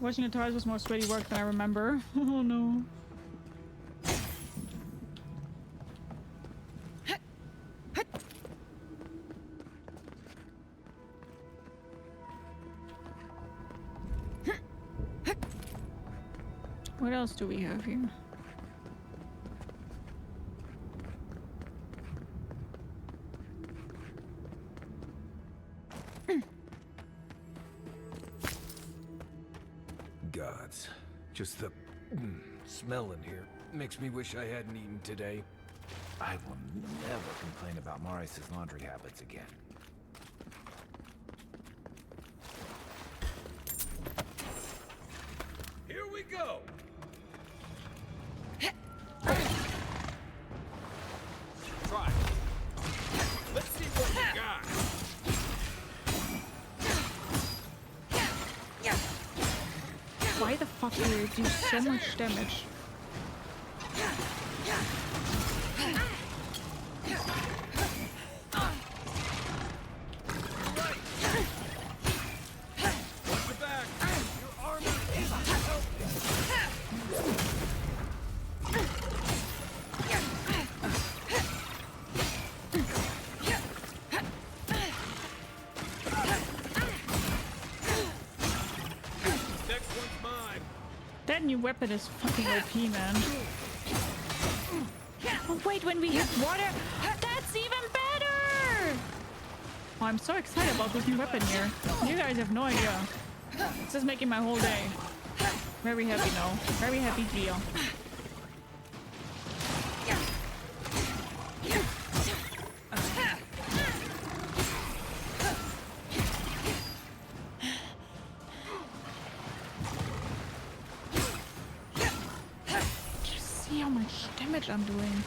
Washing the tires was more sweaty work than I remember. Oh no. What else do we have here? Gods. Just the smell in here makes me wish I hadn't eaten today. I will never complain about Marius' laundry habits again. Here we go! Try. Let's see what you got. Why the fuck do you do so much damage? That new weapon is fucking OP, man. Oh wait, when we hit water, that's even better! Oh, I'm so excited about this new weapon here. You guys have no idea. This is making my whole day. Very happy now. Very happy deal. Just see how much damage I'm doing.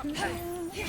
Behind you!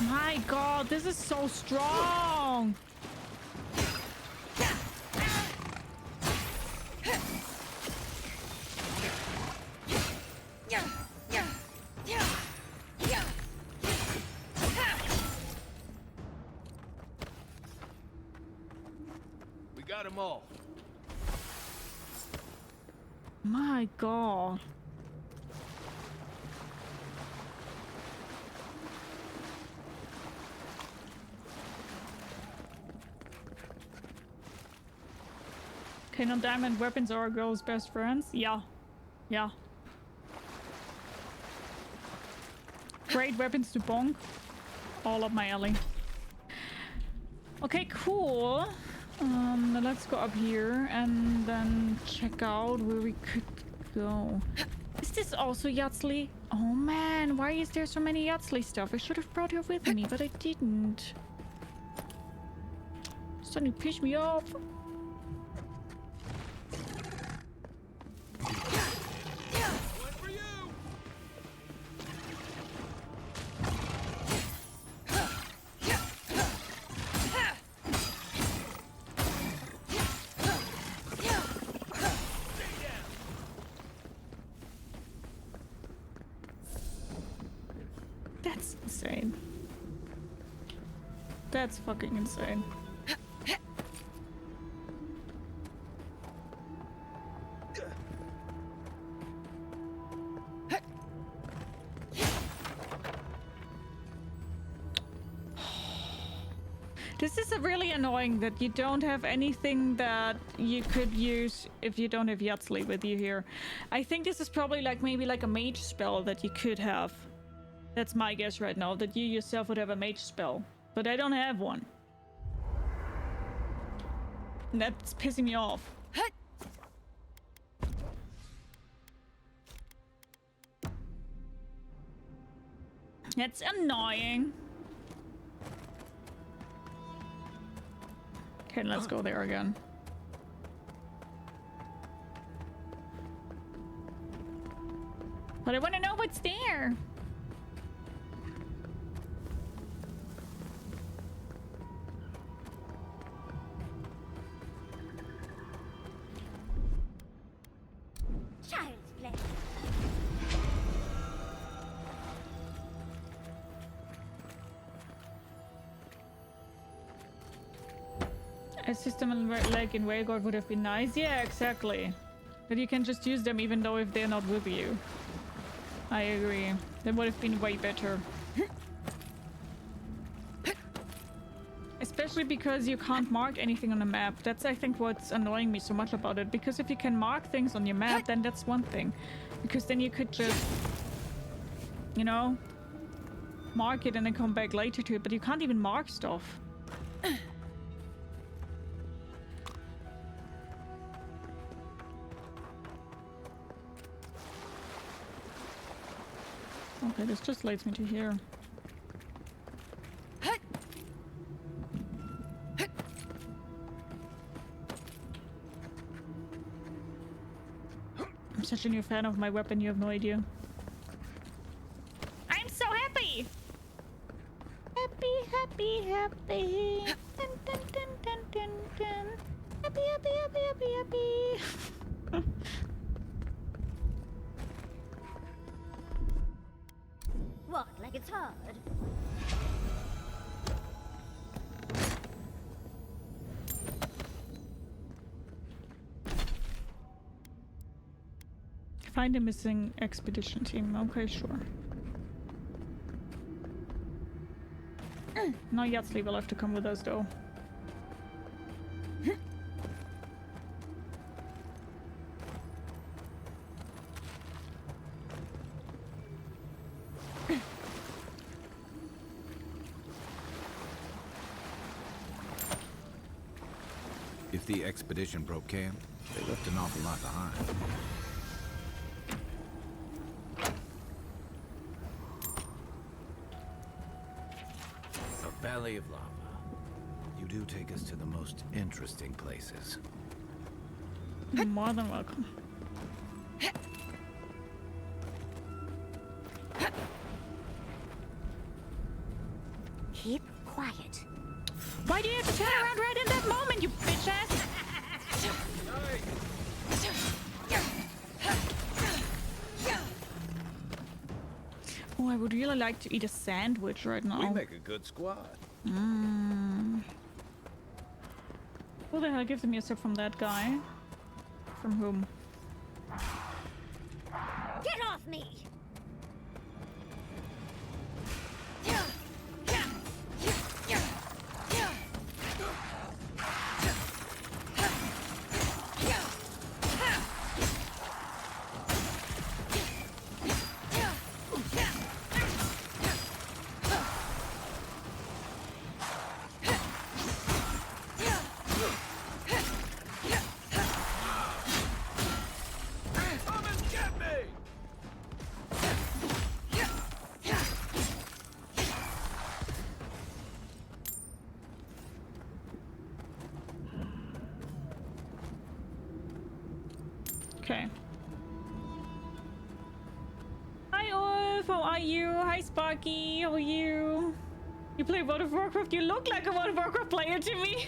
My god, this is so strong! We got them all. My god. Okay, non-diamond weapons are a girl's best friends. Yeah. Yeah. Great weapons to bonk. All up my alley. Okay, cool. Let's go up here and then check out where we could go. Is this also Yatsley? Oh man, why is there so many Yatsley stuff? I should have brought her with me, but I didn't. Starting to piss me off. That's insane. That's fucking insane. This is really annoying that you don't have anything that you could use if you don't have Yatsley with you here. I think this is probably like maybe like a mage spell that you could have. That's my guess right now, that you yourself would have a mage spell. But I don't have one. And that's pissing me off. That's annoying. Okay, let's go there again. But I want to know what's there. Child's play. A system like in Wailgard would have been nice. Yeah, exactly. But you can just use them even though if they're not with you. I agree. That would have been way better. Especially because you can't mark anything on the map. That's, I think, what's annoying me so much about it. Because if you can mark things on your map, then that's one thing. Because then you could just, you know, mark it and then come back later to it. But you can't even mark stuff. Okay, this just leads me to here. such a new fan of my weapon, you have no idea. I'm so happy! Happy, happy, happy. Dun, dun, dun, dun, dun, dun. Happy, happy, happy, happy, happy. What, like it's hard? Find a missing expedition team. Okay, sure. Now Yatsli will have to come with us, though. If the expedition broke camp, they left an awful lot behind. A valley of lava. You do take us to the most interesting places. You're more than welcome. Keep quiet. Why do you have to turn around right in that moment, you bitch ass? Oh, I would really like to eat a sandwich right now. We make a good squad. Who the hell gives me a sip from that guy? From whom? Get off me! Okay. Hi Ulf, how are you? Hi Sparky, how are you? You play World of Warcraft? You look like a World of Warcraft player to me.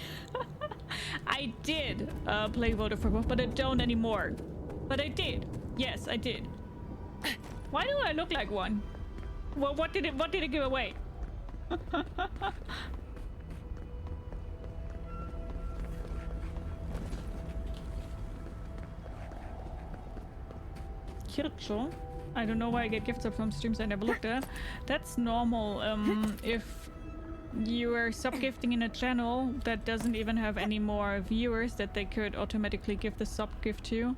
I did play World of Warcraft, but I don't anymore. But I did. Yes, I did. Why do I look like one? Well, what did it give away? Kircho? I don't know why I get gifts up from streams I never looked at. That's normal if you are sub-gifting in a channel that doesn't even have any more viewers that they could automatically give the sub-gift to.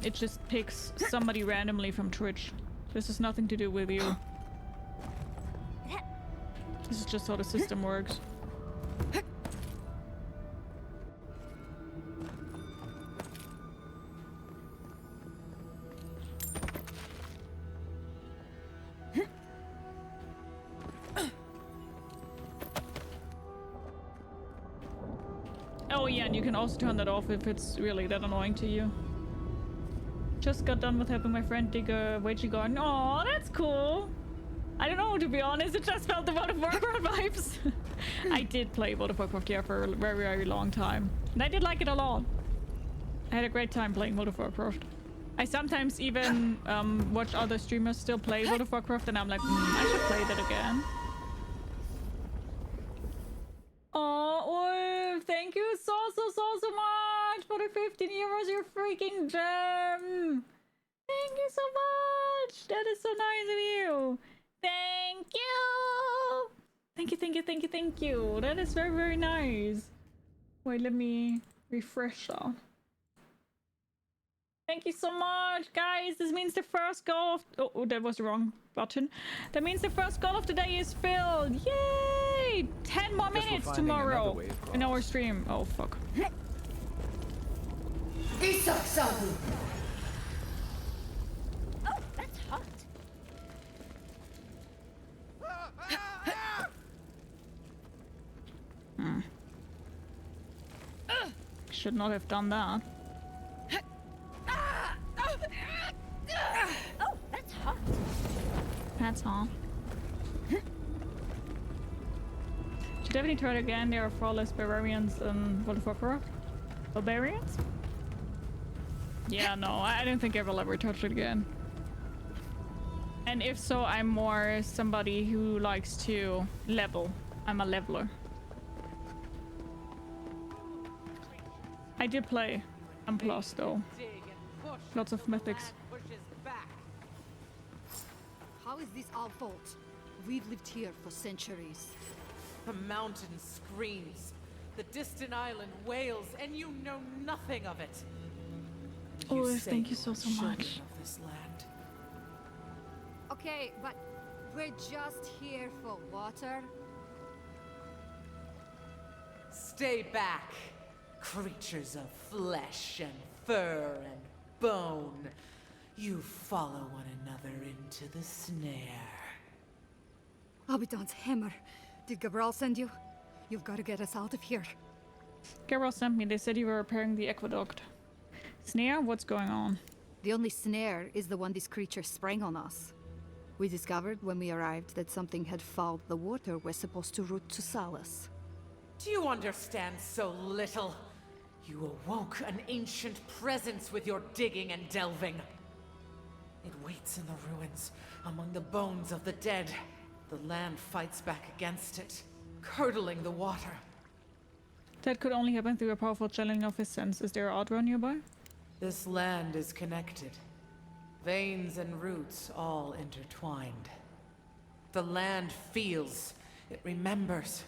It just picks somebody randomly from Twitch. This has nothing to do with you. This is just how the system works. Oh yeah, and you can also turn that off if it's really that annoying to you. Just got done with helping my friend dig a veggie garden. Oh, that's cool. I don't know, to be honest, it just felt the World of Warcraft vibes. I did play World of Warcraft, yeah, for a very, very long time. And I did like it a lot. I had a great time playing World of Warcraft. I sometimes even watch other streamers still play World of Warcraft and I'm like, I should play that again. Oh, Ulf, thank you so much for the 15 euros, you're freaking gem. Thank you so much. That is so nice of you. Thank you. Thank you. That is very, very nice. Wait, let me refresh that. Thank you so much, guys. This means the first goal of... Oh, that was the wrong button. That means the first goal of the day is filled. Yay! 10 more minutes tomorrow in our stream. Oh, fuck. Oh, that's hot. Should not have done that. That's all. Should definitely try it again. There are far less barbarians than World of Warcraft. Barbarians? Yeah, no, I don't think I will ever touch it again. And if so, I'm more somebody who likes to level. I'm a leveler. I did play Plus though. Lots of mythics. How is this our fault? We've lived here for centuries. The mountain screams. The distant island wails, and you know nothing of it. Oh, thank you so children much. Of this land. Okay, but we're just here for water. Stay back, creatures of flesh and fur and bone. You follow one another into the snare. Abaddon's hammer. Did Gabriel send you? You've got to get us out of here. Gabriel sent me. They said you were repairing the aqueduct. Snare? What's going on? The only snare is the one this creature sprang on us. We discovered when we arrived that something had fouled the water we're supposed to route to Solace. Do you understand so little? You awoke an ancient presence with your digging and delving. It waits in the ruins, among the bones of the dead. The land fights back against it, curdling the water. That could only happen through a powerful channeling of his sense. Is there an Aedyr nearby? This land is connected. Veins and roots all intertwined. The land feels, it remembers.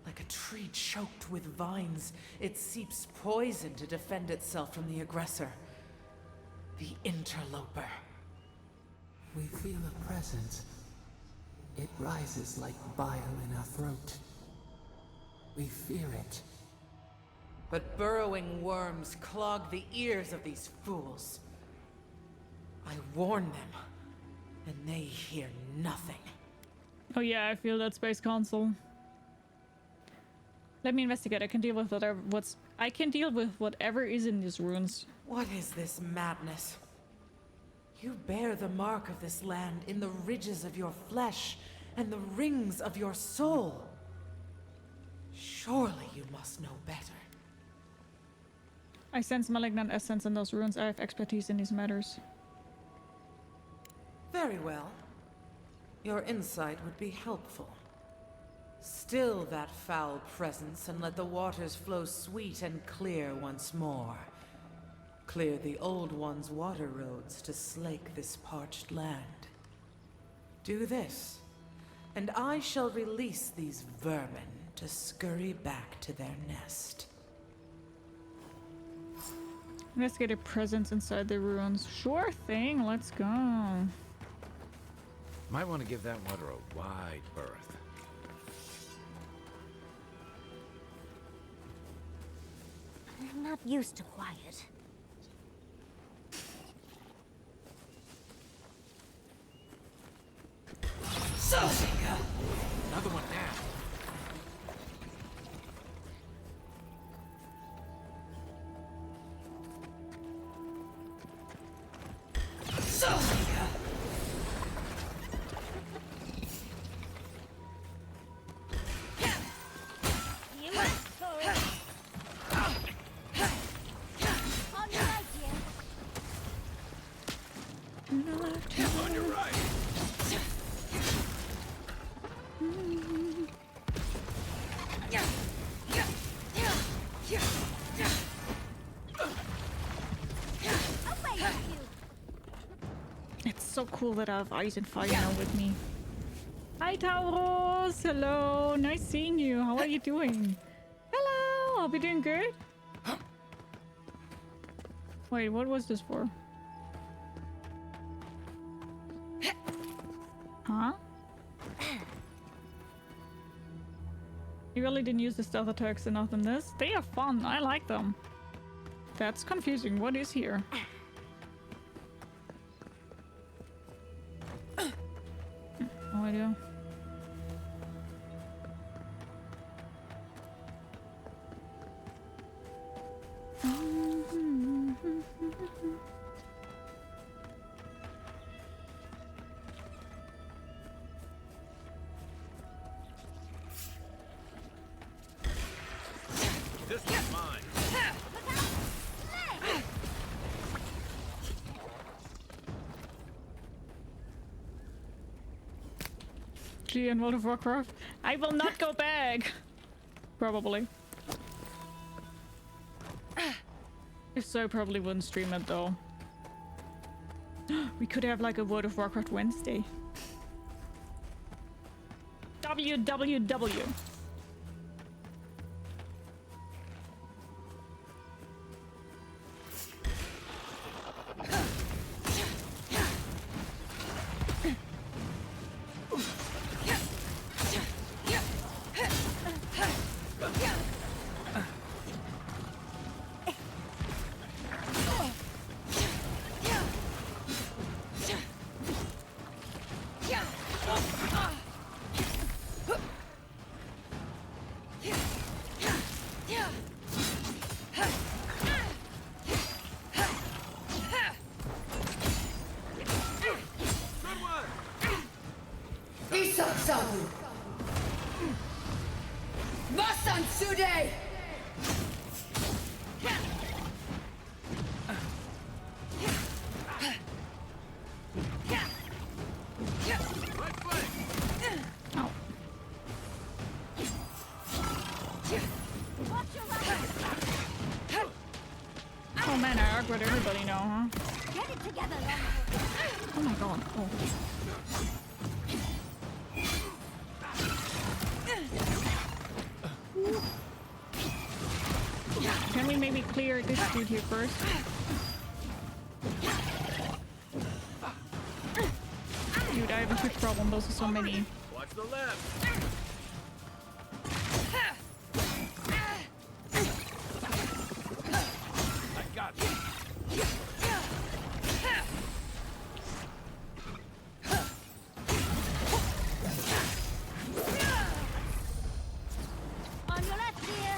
Like a tree choked with vines, it seeps poison to defend itself from the aggressor. The interloper. We feel a presence. It rises like bile in our throat. We fear it. But burrowing worms clog the ears of these fools. I warn them, and they hear nothing. Oh yeah, I feel that Space Council. Let me investigate. I can deal with whatever is in these ruins. What is this madness? You bear the mark of this land in the ridges of your flesh and the rings of your soul. Surely you must know better. I sense malignant essence in those ruins. I have expertise in these matters. Very well. Your insight would be helpful. Still that foul presence and let the waters flow sweet and clear once more. Clear the old one's water roads to slake this parched land. Do this, and I shall release these vermin to scurry back to their nest. Investigate a presence inside the ruins. Sure thing, let's go. Might want to give that water a wide berth. I'm not used to quiet. Another one down. On your right. It's so cool that I have Ice and Fire now with me. Hi Tauros! Hello! Nice seeing you. How are you doing? Hello! I'll be doing good. Wait, what was this for? Huh? You really didn't use the stealth attacks enough in this? They are fun. I like them. That's confusing. What is here? No idea. PUBG and World of Warcraft. I will not go back. Probably. If so, I probably wouldn't stream it though. We could have like a World of Warcraft Wednesday. WWW. Oh man, I awkward everybody now, huh? Get it together, Oh my god. Oh. Can we maybe clear this dude here first? Dude, I have a huge problem. Those are so many. Watch the left. I got you. On your left, dear.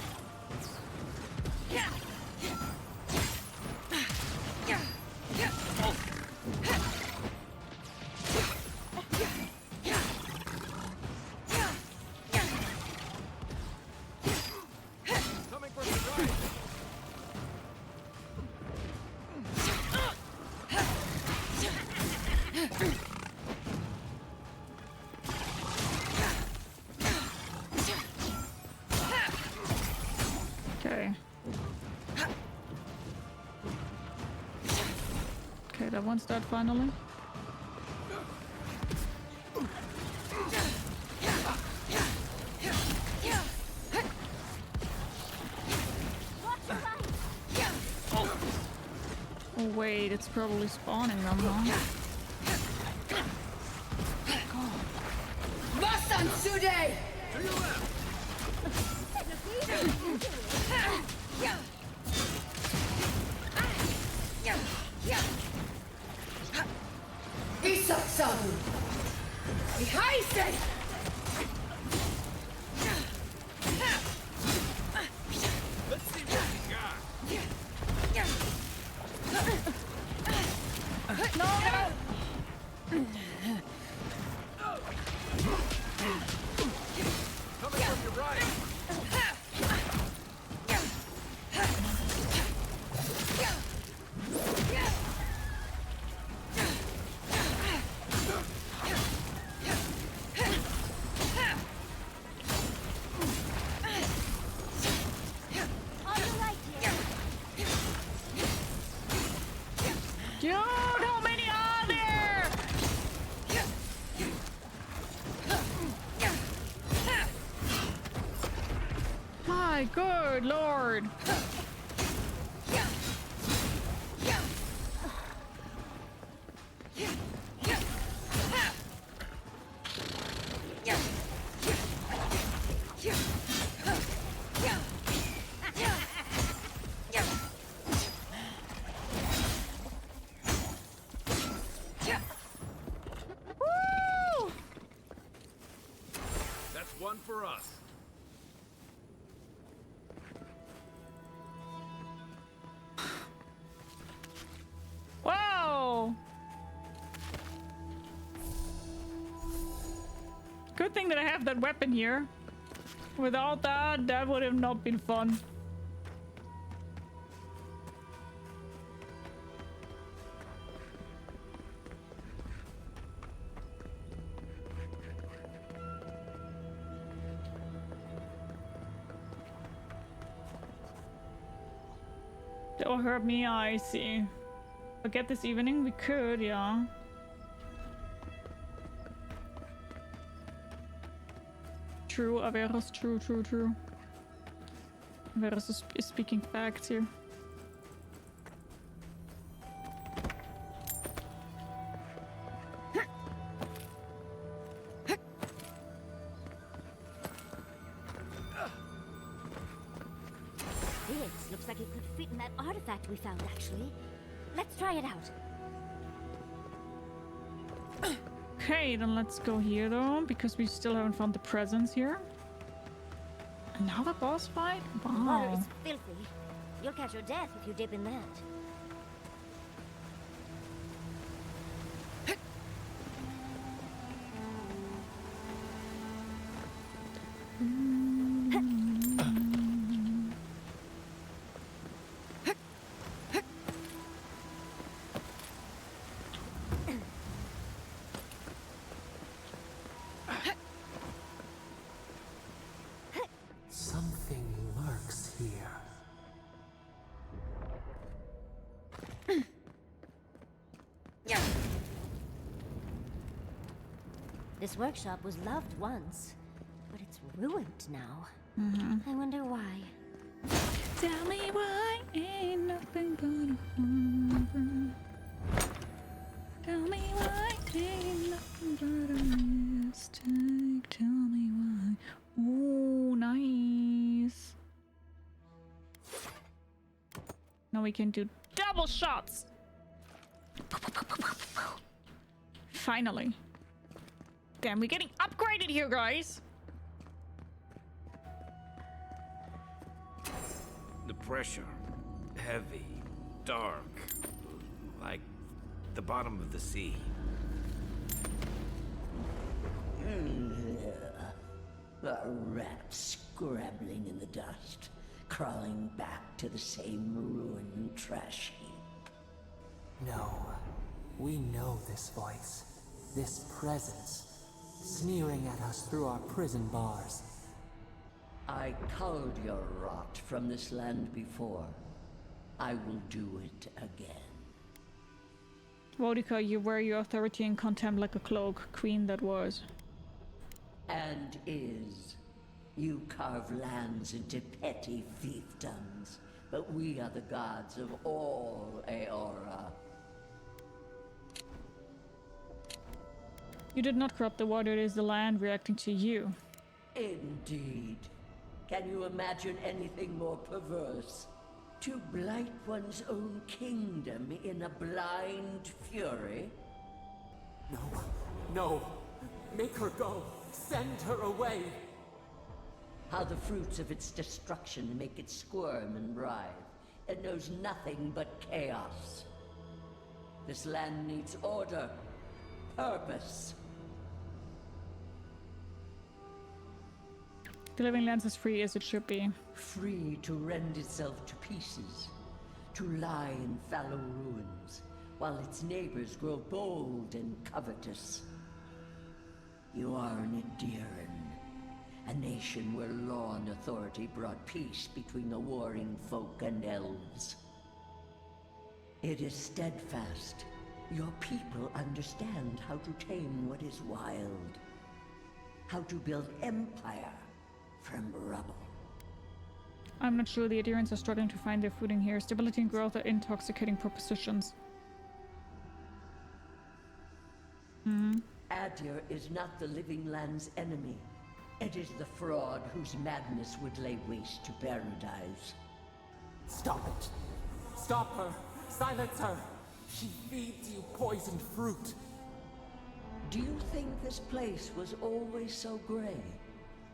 Coming for the right. Okay. Okay, that one's dead finally. Oh wait, it's probably spawning them, huh? Masan Sude! To your left. Isak Sabu! Ihaise! Let's see what you got. No, no! Coming from your right. On your right, dear. Dude, how many are there? My good lord. Woo! That's one for us. Whoa! Good thing that I have that weapon here. Without that, that would have not been fun. Oh, hurt me, I see. Forget this evening, we could, yeah. True, Averos, true. Averos is speaking facts here. This looks like it could fit in that artifact we found, actually. Let's try it out. Okay, then let's go here though, because we still haven't found the presence here. Another boss fight? The water Wow. is filthy. You'll catch your death if you dip in that. Something lurks here. This workshop was loved once, but it's ruined now. I wonder why. Tell me why ain't nothing but a harbor. Tell me why ain't nothing but a mistake. Tell me why. Ooh, nice. Now we can do double shots. Finally. Damn, we're getting upgraded here, guys. The pressure. Heavy. Dark. Like the bottom of the sea. A rat scrabbling in the dust, crawling back to the same ruined trash heap. No, we know this voice, this presence, sneering at us through our prison bars. I culled your rot from this land before. I will do it again. Boudica, you wear your authority and contempt like a cloak, queen that was. And is. You carve lands into petty fiefdoms, but we are the gods of all Aedyr. You did not corrupt the water, it is the land reacting to you. Indeed. Can you imagine anything more perverse? To blight one's own kingdom in a blind fury? No, make her go. Send her away. How the fruits of its destruction make it squirm and writhe. It knows nothing but chaos. This land needs order, purpose. The living land's as free as it should be. Free to rend itself to pieces, to lie in fallow ruins, while its neighbors grow bold and covetous. You are an Aedyran, a nation where law and authority brought peace between the warring folk and elves. It is steadfast. Your people understand how to tame what is wild, how to build empire from rubble. I'm not sure the Aedyrans are struggling to find their footing here. Stability and growth are intoxicating propositions. Aedyr is not the living land's enemy. It is the fraud whose madness would lay waste to paradise. Stop it. Stop her. Silence her. She feeds you poisoned fruit. Do you think this place was always so gray?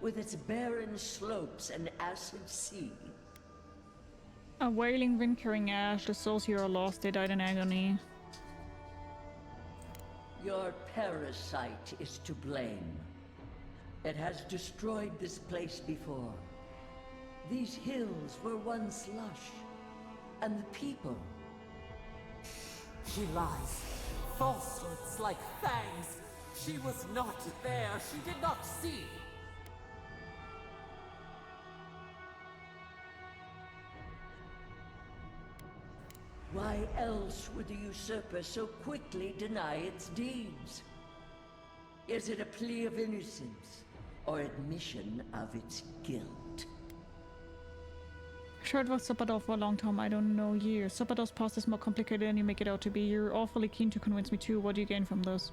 With its barren slopes and acid sea? A wailing wind carrying ash, the souls here are lost, they died in agony. Your parasite is to blame. It has destroyed this place before. These hills were once lush, and the people. She lies. Falsehoods like fangs. She was not there. She did not see. Why else would the usurper so quickly deny its deeds? Is it a plea of innocence, or admission of its guilt? Sure, it was Superdor for a long time, I don't know, years. Superdor's past is more complicated than you make it out to be. You're awfully keen to convince me too. What do you gain from this?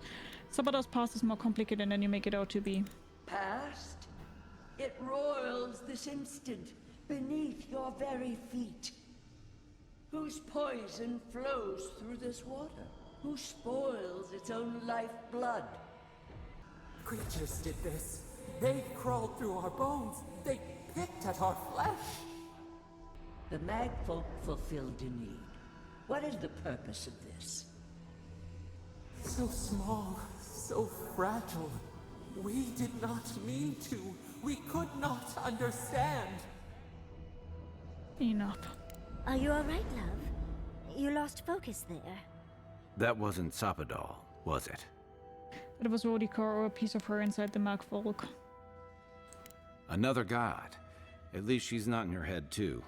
Superdor's past is more complicated than you make it out to be. Past? It roils this instant, beneath your very feet. Whose poison flows through this water? Who spoils its own lifeblood? Creatures did this. They crawled through our bones. They picked at our flesh. The Magfolk fulfilled a need. What is the purpose of this? So small, so fragile. We did not mean to. We could not understand. Enough. Are you alright, love? You lost focus there. That wasn't Sapadal, was it? It was Rodica or a piece of her inside the Magfolk. Another god. At least she's not in your head, too.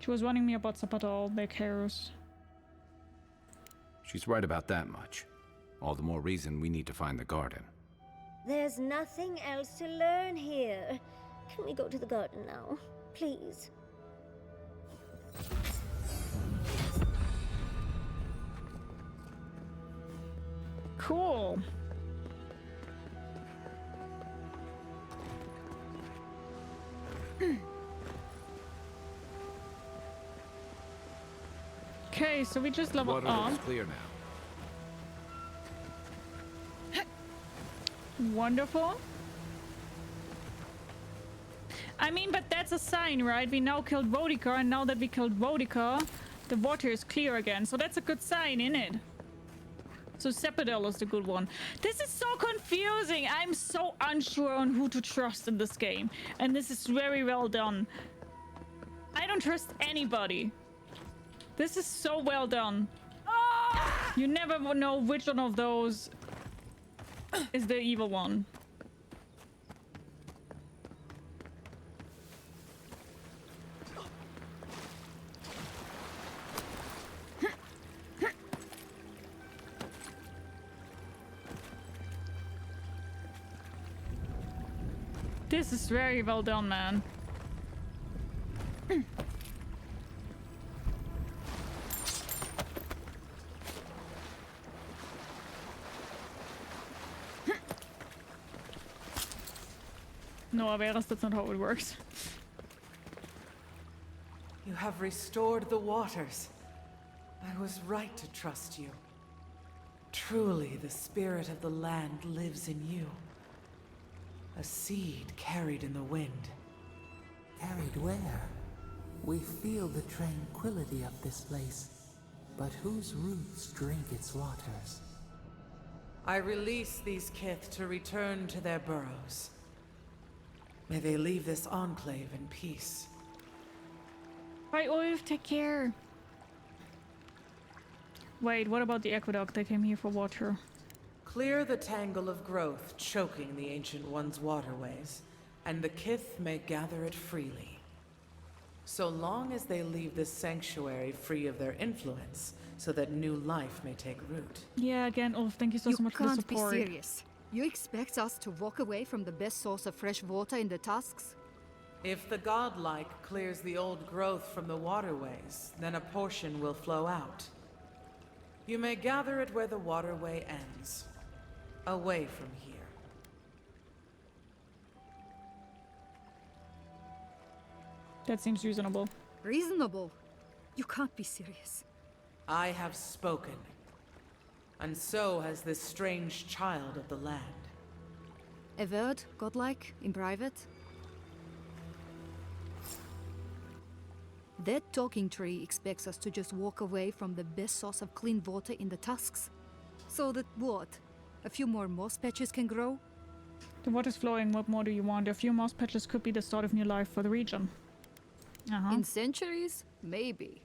She was warning me about Sapadal, their chaos. She's right about that much. All the more reason we need to find the garden. There's nothing else to learn here. Can we go to the garden now? Please. Cool. Okay, so we just leveled Water up. looks clear now. Wonderful. I mean, but that's a sign, right? We now killed Rodica, and now that we killed Rodica, the water is clear again. So that's a good sign, isn't it? So Sepidel is the good one. This is so confusing. I'm so unsure on who to trust in this game. And this is very well done. I don't trust anybody. This is so well done. You never know which one of those is the evil one. This is very well done, man. No, Averas, that's not how it works. You have restored the waters. I was right to trust you. Truly, the spirit of the land lives in you. A seed carried in the wind. Carried where? We feel the tranquility of this place, but whose roots drink its waters? I release these kith to return to their burrows. May they leave this enclave in peace. Bye, Ulf, take care. Wait, what about the aqueduct? They came here for water. Clear the tangle of growth choking the Ancient One's waterways, and the kith may gather it freely. So long as they leave this sanctuary free of their influence, so that new life may take root. Yeah, again, Ulf, thank you so much for the support. You can't be serious. You expect us to walk away from the best source of fresh water in the tusks? If the godlike clears the old growth from the waterways, then a portion will flow out. You may gather it where the waterway ends, away from here. That seems reasonable. Reasonable? You can't be serious. I have spoken, and so has this strange child of the land. Avowed, godlike, in private? That talking tree expects us to just walk away from the best source of clean water in the tusks. So that what? A few more moss patches can grow? The water's flowing, what more do you want? A few moss patches could be the start of new life for the region. In centuries? Maybe.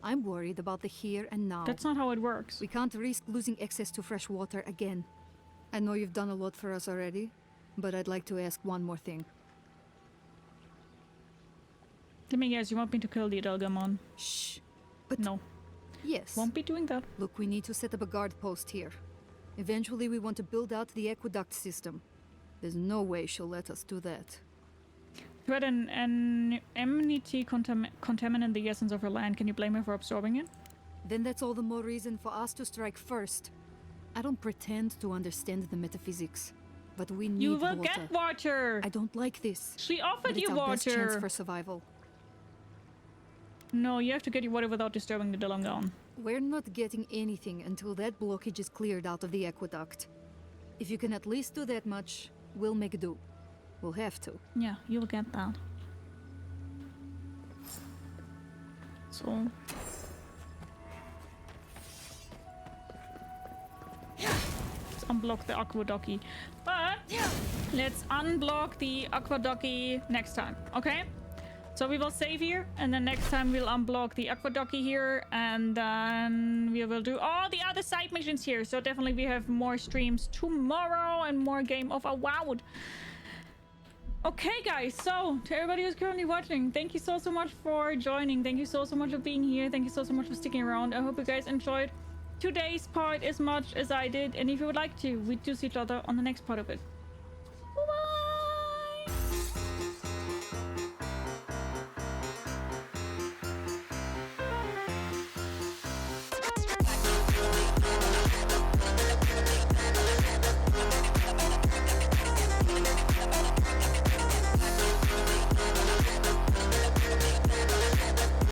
I'm worried about the here and now. That's not how it works. We can't risk losing access to fresh water again. I know you've done a lot for us already, but I'd like to ask one more thing. Let me guess, you want me to kill the Adelgamon? Shh. But But no. Yes. Won't be doing that. Look, we need to set up a guard post here. Eventually, we want to build out the aqueduct system. There's no way she'll let us do that. You had an enmity contaminant the essence of her land. Can you blame her for absorbing it? Then that's all the more reason for us to strike first. I don't pretend to understand the metaphysics, but we need water. You will get water! I don't like this. She offered you it's our best chance water! for survival. No, you have to get your water without disturbing the Dilongon. We're not getting anything until that blockage is cleared out of the aqueduct. If you can at least do that much, we'll make do. We'll have to. Yeah, you'll get that. So... let's unblock the aqueduct. But let's unblock the aqueduct next time, okay? So we will save here, and then next time we'll unblock the aqueduct here, and then we will do all the other side missions here. So definitely we have more streams tomorrow and more game of Avowed. Okay, guys, so to everybody who's currently watching, thank you so much for joining. Thank you so much for being here. Thank you so much for sticking around. I hope you guys enjoyed today's part as much as I did, and if you would like to, we do see each other on the next part of it.